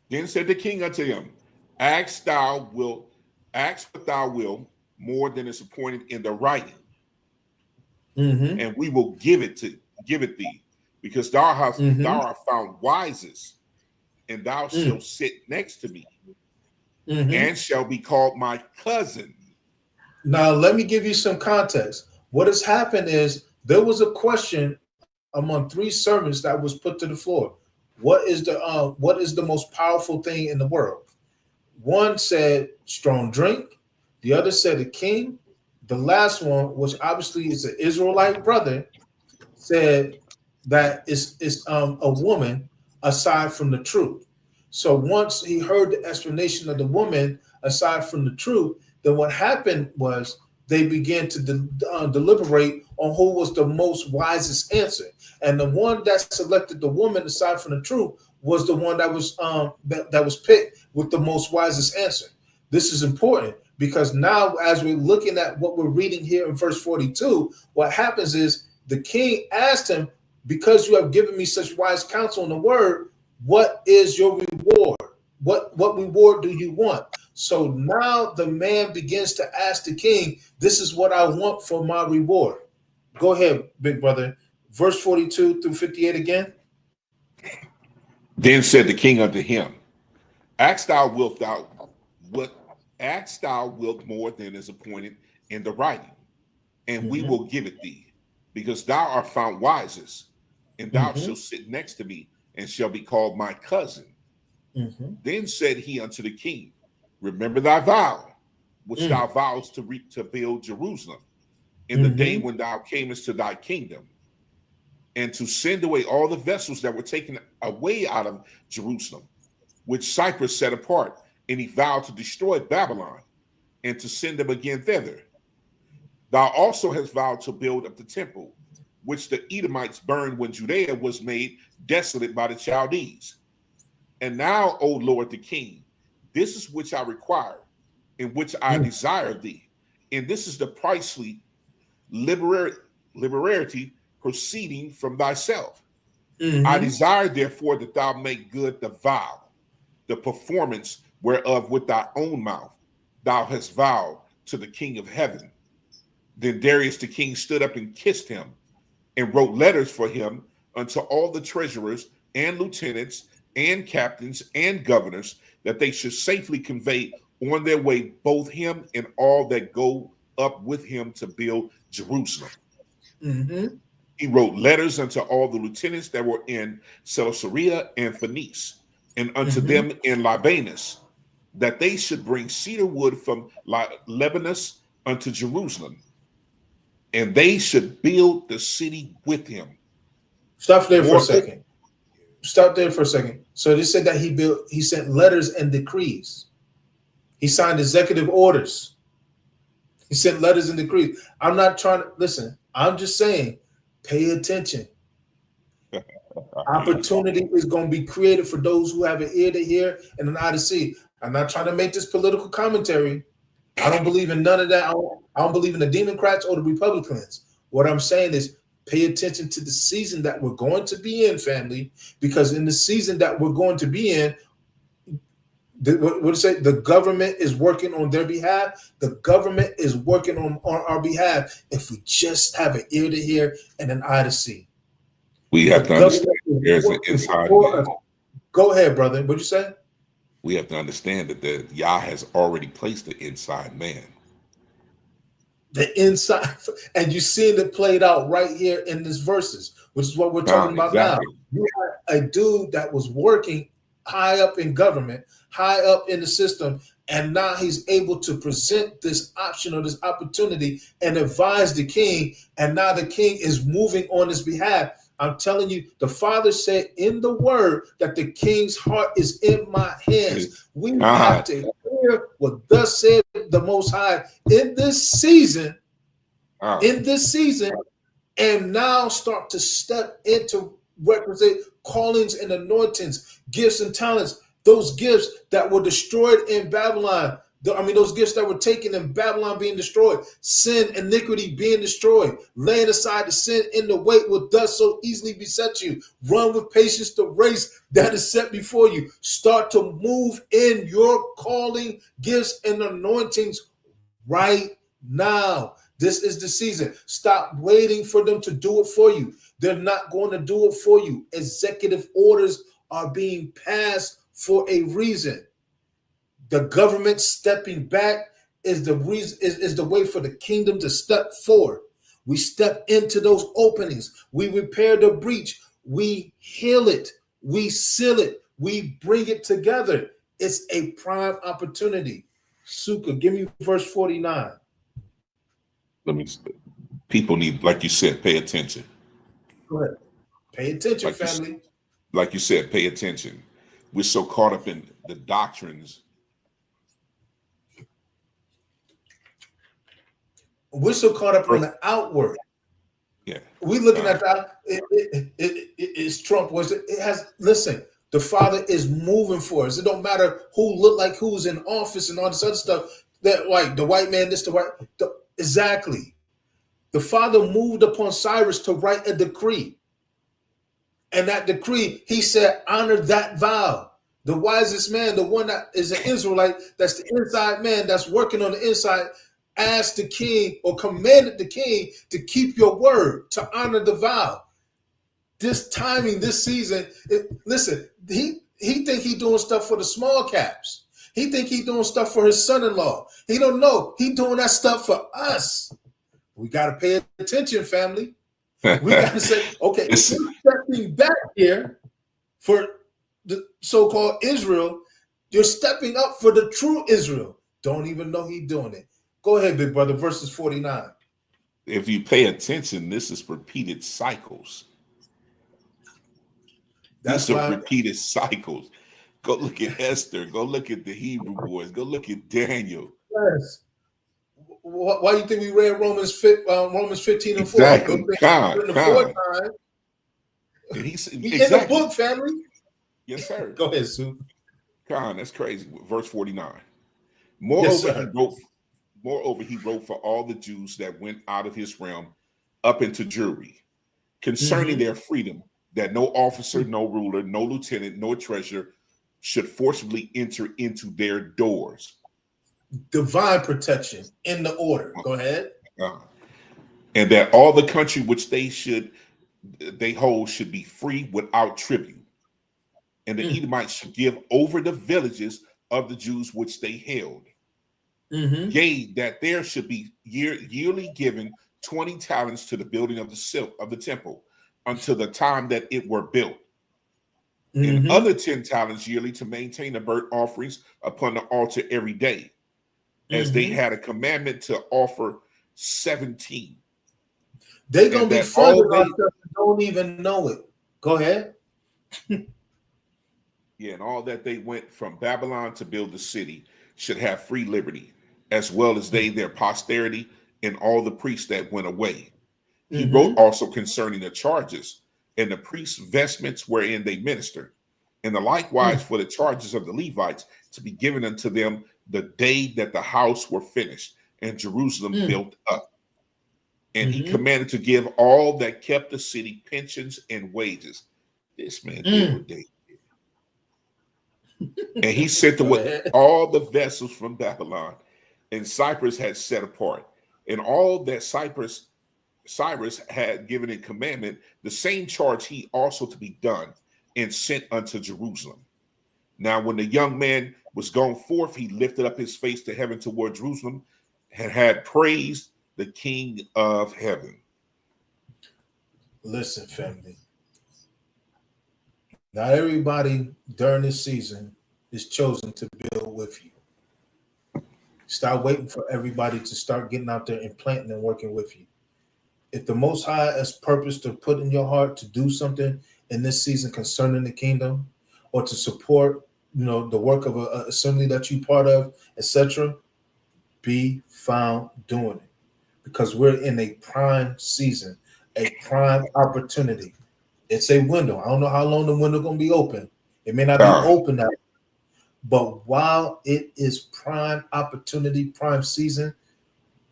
Then said the king unto him, ask what thou wilt, more than is appointed in the writing, and we will give it thee, because thou art found wisest, and thou shalt sit next to me, and shall be called my cousin. Now let me give you some context. What has happened is there was a question among three servants that was put to the floor. What is the most powerful thing in the world? One said strong drink, the other said a king. The last one, which obviously is an Israelite brother, said that it's a woman aside from the truth. So once he heard the explanation of the woman aside from the truth, then what happened was they began to deliberate on who was the most wisest answer. And the one that selected the woman aside from the truth was the one that was that was picked with the most wisest answer. This is important because now as we're looking at what we're reading here in verse 42, what happens is the king asked him, because you have given me such wise counsel in the word, what is your reward? What reward do you want? So now the man begins to ask the king, this is what I want for my reward. Go ahead, big brother. Verse 42 through 58 again. Then said the king unto him, ask thou wilt more than is appointed in the writing, and we will give it thee, because thou art found wisest, and thou shalt sit next to me, and shall be called my cousin. Then said he unto the king, remember thy vow, which thou vowest to build Jerusalem in the day when thou camest to thy kingdom, and to send away all the vessels that were taken away out of Jerusalem, which Cyprus set apart, and he vowed to destroy Babylon, and to send them again thither. Thou also hast vowed to build up the temple, which the Edomites burned when Judea was made desolate by the Chaldees. And now, O Lord the king, this is which I require, in which I desire thee, and this is the pricely liberality proceeding from thyself. I desire, therefore, that thou make good the vow, the performance whereof with thy own mouth thou hast vowed to the King of heaven. Then Darius the king stood up and kissed him, and wrote letters for him unto all the treasurers and lieutenants and captains and governors, that they should safely convey on their way both him and all that go up with him to build Jerusalem. He wrote letters unto all the lieutenants that were in Caesarea and Phoenice, and unto them in Libanus, that they should bring cedar wood from Lebanon unto Jerusalem, and they should build the city with him. Stop there for a second. Stop there for a second. So they said that he sent letters and decrees. He signed executive orders. He sent letters and decrees. I'm not trying to listen. I'm just saying, pay attention. Opportunity is going to be created for those who have an ear to hear and an eye to see. I'm not trying to make this political commentary. I don't believe in none of that. I don't believe in the Democrats or the Republicans. What I'm saying is pay attention to the season that we're going to be in, family, because in the season that we're going to be in, What did it say? The government is working on their behalf. The government is working on our behalf if we just have an ear to hear and an eye to see. We have to understand there's an inside man. Go ahead, brother. What'd you say? We have to understand that Yah has already placed the inside man. The inside, and you're seeing it played out right here in these verses, which is what we're talking about now. You had a dude that was working high up in government, high up in the system, and now he's able to present this option or this opportunity and advise the king, and now the king is moving on his behalf. I'm telling you, the Father said in the word that the king's heart is in my hands. We have to hear what thus said the Most High in this season, and now start to step into requisite callings and anointings, gifts and talents, those gifts that were destroyed in Babylon. Those gifts that were taken in Babylon being destroyed, sin, iniquity being destroyed, laying aside the sin in the weight will thus so easily beset you. Run with patience the race that is set before you. Start to move in your calling, gifts, and anointings right now. This is the season. Stop waiting for them to do it for you. They're not going to do it for you. Executive orders are being passed for a reason. The government stepping back is the reason, is the way for the kingdom to step forward. We step into those openings. We repair the breach. We heal it. We seal it. We bring it together. It's a prime opportunity. Sukkah, give me verse 49. People need, like you said, pay attention. Go ahead. Pay attention, family. Like you said, pay attention. We're so caught up in the doctrines. We're so caught up in the outward. Yeah. We're looking at that. It's Trump. It has, listen, the Father is moving for us. It don't matter who look like who's in office and all this other stuff. That like the white man, exactly. The Father moved upon Cyrus to write a decree. And that decree, he said, honor that vow. The wisest man, the one that is an Israelite, that's the inside man that's working on the inside, asked the king or commanded the king to keep your word, to honor the vow. This timing, this season, listen, he think he doing stuff for the small caps. He think he doing stuff for his son-in-law. He don't know. He doing that stuff for us. We got to pay attention, family. We got to say, okay, if you're stepping back here for the so-called Israel, you're stepping up for the true Israel. Don't even know he doing it. Go ahead, big brother, verses 49. If you pay attention, this is repeated cycles. These are repeated cycles. Go look at Esther. Go look at the Hebrew boys. Go look at Daniel. Yes. Why do you think we read Romans 15 and 4? Exactly. He's in the book, family. Yes, sir. Go ahead, Sue. Khan, that's crazy. Verse 49. Moreover, he wrote for all the Jews that went out of his realm up into Jewry, concerning their freedom, that no officer, no ruler, no lieutenant, no treasurer should forcibly enter into their doors. Divine protection in the order. Go ahead. And that all the country which they hold should be free without tribute. And the Edomites should give over the villages of the Jews which they held. Yea, that there should be yearly given 20 talents to the building of the temple until the time that it were built. And other 10 talents yearly to maintain the burnt offerings upon the altar every day, as they had a commandment to offer 17. They're going to be funded on stuff that don't even know it. Go ahead. Yeah, and all that they went from Babylon to build the city should have free liberty, as well as they, their posterity, and all the priests that went away. He wrote also concerning the charges and the priests' vestments wherein they ministered, and the likewise for the charges of the Levites to be given unto them the day that the house were finished and Jerusalem built up. And he commanded to give all that kept the city pensions and wages. This man did what they And he sent Go away ahead. all the vessels from Babylon, and Cyprus had set apart. And all that Cyrus had given in commandment, the same charge he also to be done, and sent unto Jerusalem. Now, when the young man was gone forth, he lifted up his face to heaven toward Jerusalem, and had praised the King of heaven. Listen, family. Not everybody during this season is chosen to build with you. Stop waiting for everybody to start getting out there and planting and working with you. If the Most High has purpose to put in your heart to do something in this season concerning the kingdom, or to support, the work of a assembly that you part of, etc., be found doing it, because we're in a prime season, a prime opportunity. It's a window. I don't know how long the window gonna be open. It may not be open now, but while it is prime opportunity, prime season,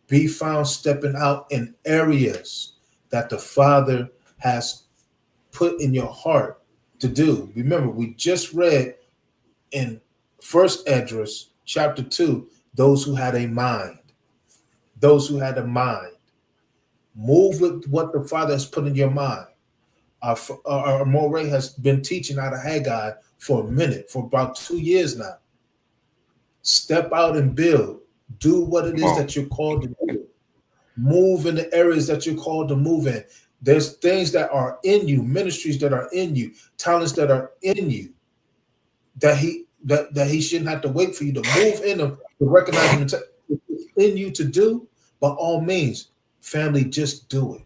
be found stepping out in areas that the Father has put in your heart to do. Remember, we just read in First Esdras chapter 2, those who had a mind, those who had a mind. Move with what the Father has put in your mind. Our Moray has been teaching out of Haggai for a minute, for about 2 years now. Step out and build. Do what it is that you're called to do. Move in the areas that you're called to move in. There's things that are in you, ministries that are in you, talents that are in you, that he shouldn't have to wait for you to move in them to recognize them in you to do. By all means, family, just do it.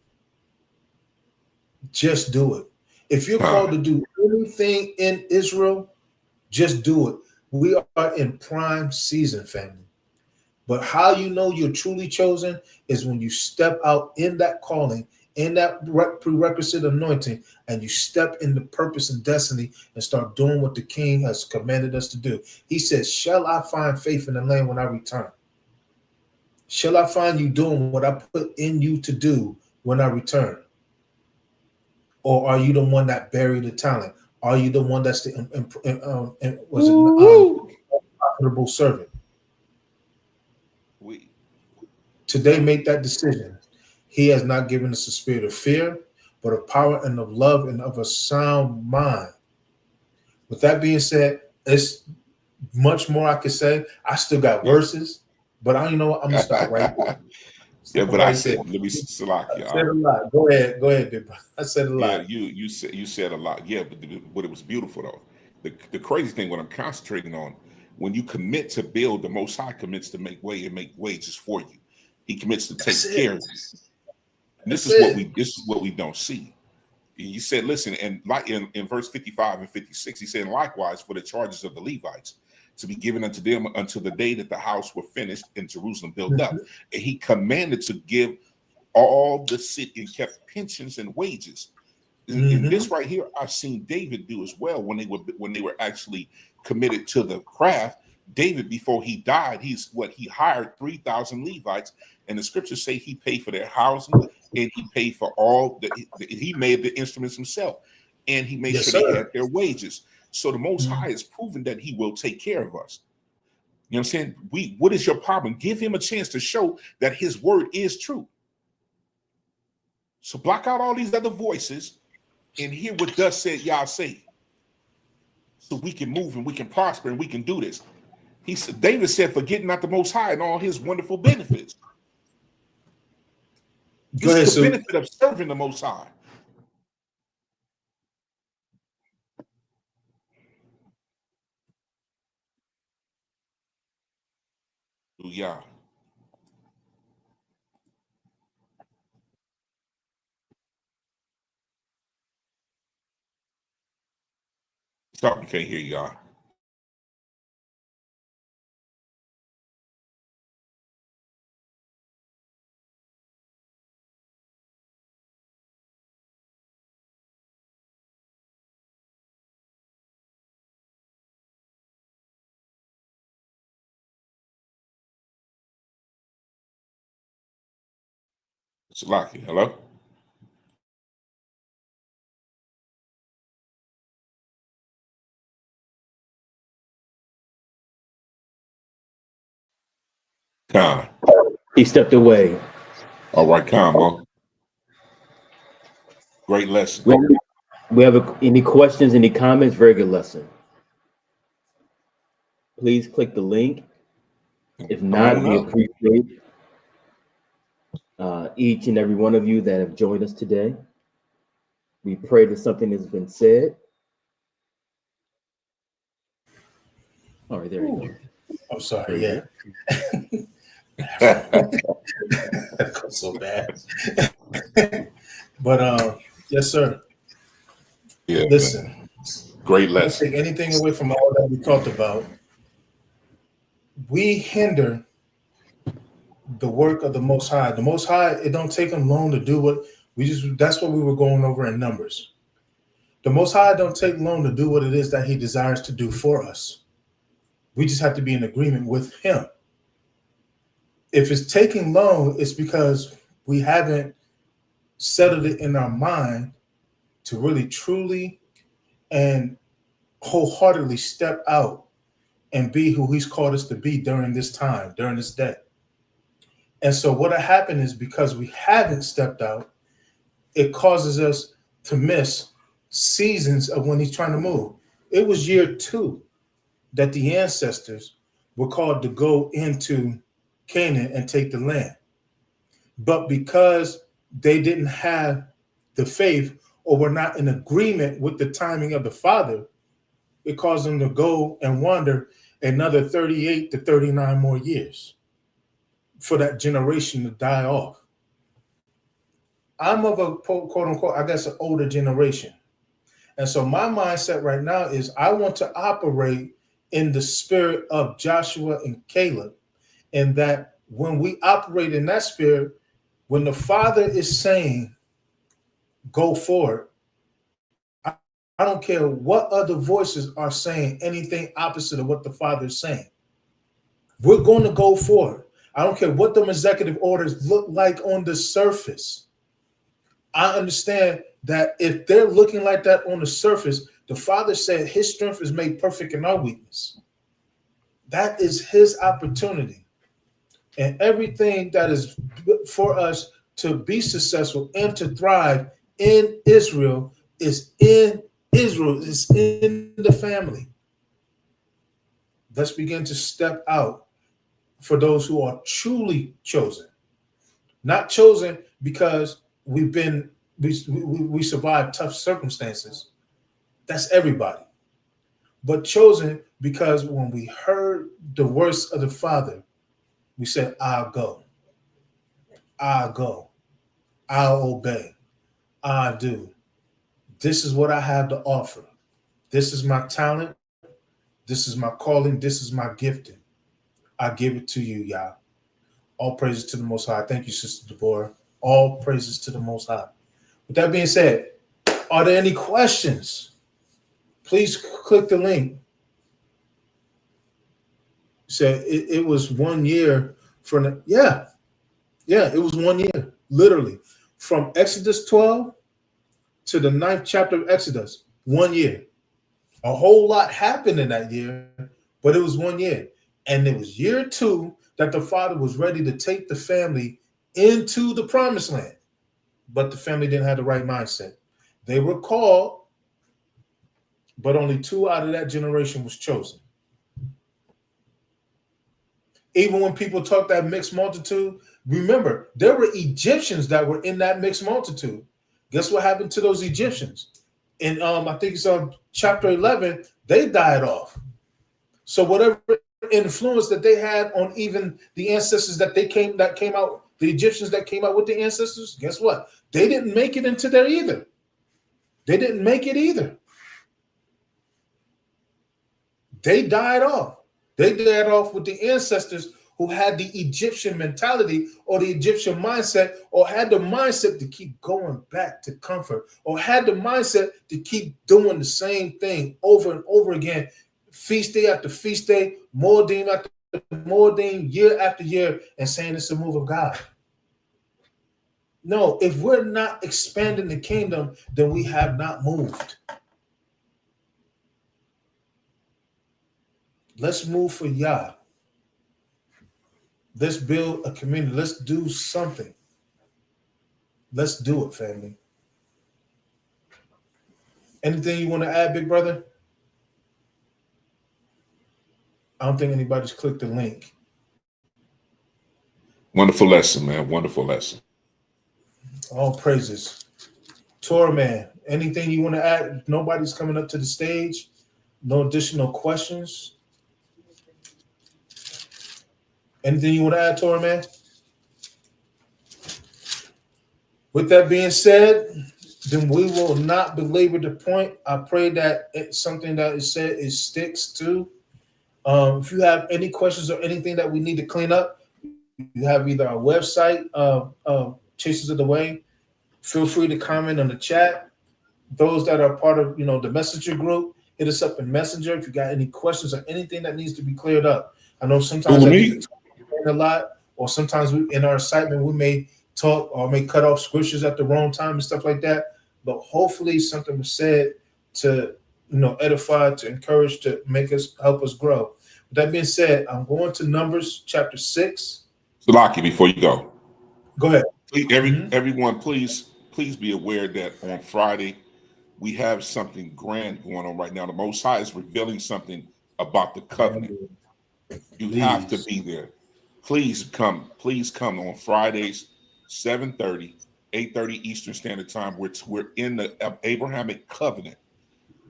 Just do it. If you're called to do anything in Israel, just do it. We are in prime season, family. But how you know you're truly chosen is when you step out in that calling, in that prerequisite anointing, and you step into purpose and destiny and start doing what the King has commanded us to do. He says, shall I find faith in the land when I return? Shall I find you doing what I put in you to do when I return? Or are you the one that buried the talent? Are you the one that's the profitable servant? Today, make that decision. He has not given us a spirit of fear, but of power and of love and of a sound mind. With that being said, it's much more I could say. I still got verses, but I don't know what I'm gonna stop right there. Yeah, but I said, let me select you. I said a lot. Go ahead, big brother. I said a lot. Yeah, you said a lot. Yeah, but it was beautiful though. The crazy thing, what I'm concentrating on, when you commit to build, the Most High commits to make way and make wages for you. He commits to take care of you. And this is what we don't see. He said, listen, and like in verse 55 and 56, he said, likewise for the charges of the Levites to be given unto them until the day that the house were finished in Jerusalem built up. And he commanded to give all the city and kept pensions and wages. In this right here, I've seen David do as well when they were actually committed to the craft. David, before he died, he hired 3,000 Levites, and the scriptures say he paid for their housing and he paid for he made the instruments himself, and he made sure they had their wages. So the Most High has proven that he will take care of us. You know what I'm saying? What is your problem? Give him a chance to show that his word is true. So block out all these other voices and hear what thus said Yah say. So we can move and we can prosper and we can do this. He said, David said, forgetting not the Most High and all his wonderful benefits. This is the benefit of serving the Most High. Yeah. Sorry, can't hear y'all. Salaki, hello? Khan. He stepped away. All right, Khan. Great lesson. We have any questions, any comments? Very good lesson. Please click the link. If not, we appreciate each and every one of you that have joined us today. We pray that something has been said. All right, there you go. I'm sorry. Yeah. That goes so bad. But yes, sir. Yeah. Listen. Man. Great lesson. Don't take anything away from all that we talked about. We hinder the work of the Most High. The Most High, it don't take him long to do what that's what we were going over in Numbers. The Most High don't take long to do what it is that he desires to do for us. We just have to be in agreement with him. If it's taking long, it's because we haven't settled it in our mind to really, truly, and wholeheartedly step out and be who he's called us to be during this time, during this day. And so what happened is because we haven't stepped out, it causes us to miss seasons of when he's trying to move. It was year 2 that the ancestors were called to go into Canaan and take the land. But because they didn't have the faith or were not in agreement with the timing of the Father, it caused them to go and wander another 38 to 39 more years for that generation to die off. I'm of a quote unquote, I guess, an older generation. And so my mindset right now is I want to operate in the spirit of Joshua and Caleb. And that when we operate in that spirit, when the Father is saying, go forward, I don't care what other voices are saying anything opposite of what the Father is saying. We're going to go forward. I don't care what them executive orders look like on the surface. I understand that if they're looking like that on the surface, the Father said his strength is made perfect in our weakness. That is his opportunity. And everything that is for us to be successful and to thrive in Israel is in Israel, is in the family. Let's begin to step out for those who are truly chosen. Not chosen because we survived tough circumstances. That's everybody. But chosen because when we heard the voice of the Father, we said, I'll go. I'll go. I'll obey. I'll do. This is what I have to offer. This is my talent. This is my calling. This is my gifting. I give it to you, Yah. All praises to the Most High. Thank you, Sister Deborah. All praises to the Most High. With that being said, are there any questions? Please click the link. Said it was 1 year from the, yeah, it was 1 year, literally, from Exodus 12 to the 9th chapter of Exodus. 1 year. A whole lot happened in that year, but it was 1 year. And it was year 2 that the Father was ready to take the family into the promised land. But the family didn't have the right mindset. They were called, but only 2 out of that generation was chosen. Even when people talk that mixed multitude, remember, there were Egyptians that were in that mixed multitude. Guess what happened to those Egyptians? In I think it's chapter 11, they died off. So whatever influence that they had on even the ancestors that came out, the Egyptians that came out with the ancestors, guess what? They didn't make it into there either. They didn't make it either. They died off. They died off with the ancestors who had the Egyptian mentality or the Egyptian mindset, or had the mindset to keep going back to comfort, or had the mindset to keep doing the same thing over and over again, feast day after feast day, Moedim after Moedim, year after year, and saying it's a move of God. No, if we're not expanding the kingdom, then we have not moved. Let's move for Yah. Let's build a community. Let's do something. Let's do it, family. Anything you want to add, big brother? I don't think anybody's clicked the link. Wonderful lesson, man. Wonderful lesson. All praises. Torah man, anything you want to add? If nobody's coming up to the stage. No additional questions. Anything you want to add, Torah man? With that being said, then we will not belabor the point. I pray that it's something that is said it sticks to. If you have any questions or anything that we need to clean up, you have either our website, Chasers of the Way. Feel free to comment on the chat. Those that are part of the Messenger group, hit us up in Messenger if you got any questions or anything that needs to be cleared up. I know sometimes I get to talk a lot, or sometimes in our excitement we may talk or may cut off scriptures at the wrong time and stuff like that. But hopefully something was said to edify, to encourage, to help us grow. With that being said, I'm going to Numbers chapter 6. Salaki, before you go ahead. Please, everyone, please be aware that on Friday we have something grand going on right now. The Most High is revealing something about the covenant. You have to be there. Please come on Fridays, 7:30, 8:30 Eastern Standard Time. We're in the Abrahamic covenant.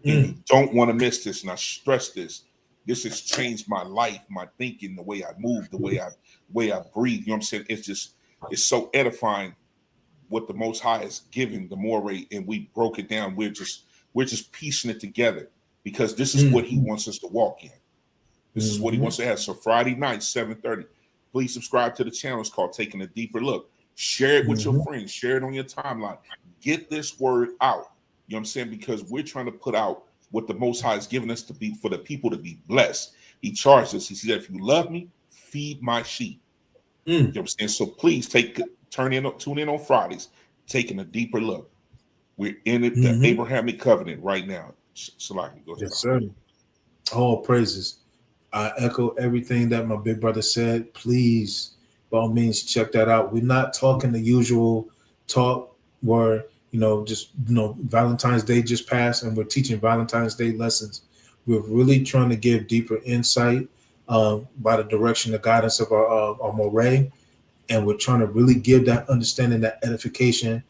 And you don't want to miss this. And I stress this. This has changed my life, my thinking, the way I move, the way I breathe. You know what I'm saying? It's so edifying what the Most High is giving the moray, and we broke it down. We're just piecing it together because this is what he wants us to walk in. This is what he wants to have. So Friday night, 7:30. Please subscribe to the channel. It's called Taking a Deeper Look. Share it with your friends. Share it on your timeline. Get this word out. You know what I'm saying? Because we're trying to put out what the Most High has given us to be, for the people to be blessed. He charged us. He said, if you love me, feed my sheep. You know what I'm saying? So please tune in on Fridays, taking a deeper look. We're in it, the Abrahamic covenant right now. Salaki, go ahead. Yes, sir. All praises. I echo everything that my big brother said. Please, by all means, check that out. We're not talking the usual talk where Valentine's Day just passed and we're teaching Valentine's Day lessons. We're really trying to give deeper insight by the direction, the guidance of our moray, and we're trying to really give that understanding, that edification.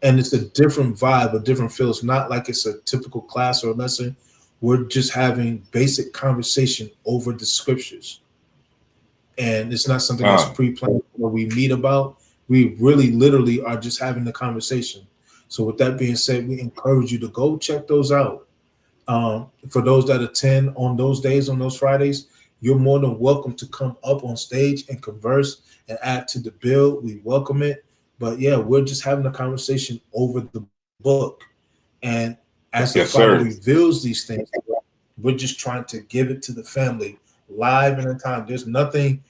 And it's a different vibe, a different feel. It's not like it's a typical class or lesson. We're just having basic conversation over the scriptures. And it's not something that's pre-planned or we meet about. We really literally are just having the conversation. So with that being said, we encourage you to go check those out. For those that attend on those days, on those Fridays, you're more than welcome to come up on stage and converse and add to the build. We welcome it. But yeah, we're just having a conversation over the book. And as the Father reveals these things, we're just trying to give it to the family live and in time. There's nothing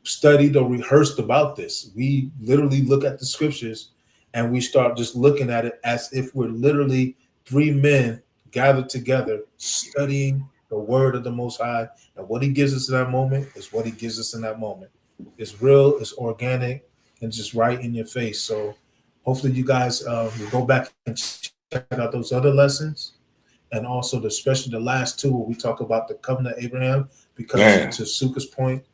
studied or rehearsed about this. We literally look at the scriptures and we start just looking at it as if we're literally three men gathered together studying the word of the Most High, and what he gives us in that moment is what he gives us in that moment. It's real, it's organic, and just right in your face. So hopefully you guys will go back and check out those other lessons, and also especially the last two where we talk about the covenant of Abraham, because to Suka's point,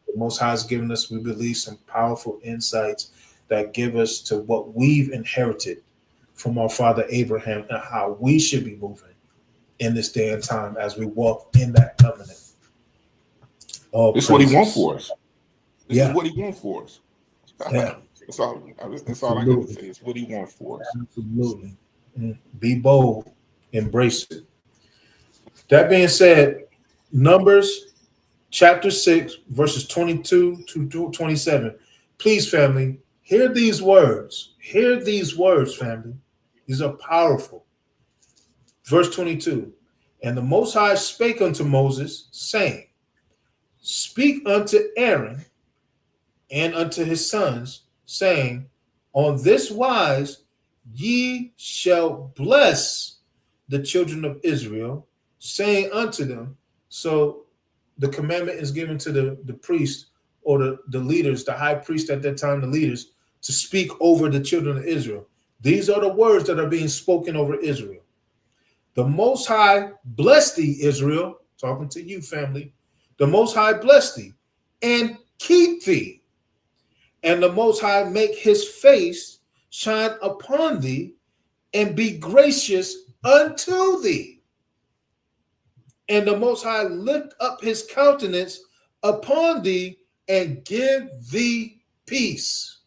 the Most High has given us, we believe, some powerful insights that give us to what we've inherited from our father Abraham and how we should be moving in this day and time as we walk in that covenant. This is what he wants for us. This is what he wants for us. Yeah. That's all I got to say. It's what he wants for us. Absolutely. Be bold. Embrace it. That being said, Numbers chapter 6, verses 22 to 27. Please, family, hear these words. Hear these words, family. These are powerful. Verse 22. And the Most High spake unto Moses, saying, Speak unto Aaron and unto his sons, saying, On this wise ye shall bless the children of Israel, saying unto them. So the commandment is given to the priest or the leaders, the high priest at that time, the leaders, to speak over the children of Israel. These are the words that are being spoken over Israel. The Most High bless thee, Israel, talking to you, family. The Most High bless thee and keep thee. And the Most High make his face shine upon thee and be gracious unto thee. And the Most High lift up his countenance upon thee and give thee peace.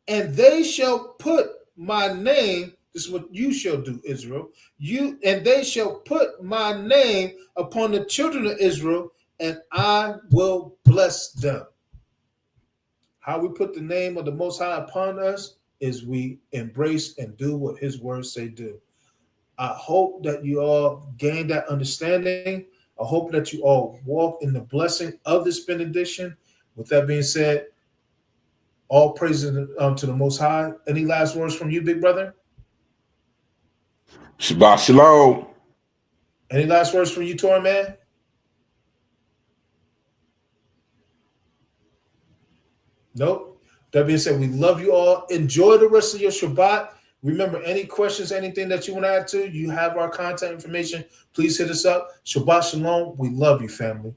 And they shall put my name, this is what you shall do, Israel, and they shall put my name upon the children of Israel, and I will bless them. How we put the name of the Most High upon us is we embrace and do what his words say do. I hope that you all gain that understanding. I hope that you all walk in the blessing of this benediction. With that being said, all praises to the Most High. Any last words from you, big brother? Shabbat shalom. Any last words from you, Torah man? Nope. That being said, we love you all. Enjoy the rest of your Shabbat. Remember, any questions, anything that you want to add to, you have our contact information. Please hit us up. Shabbat shalom. We love you, family.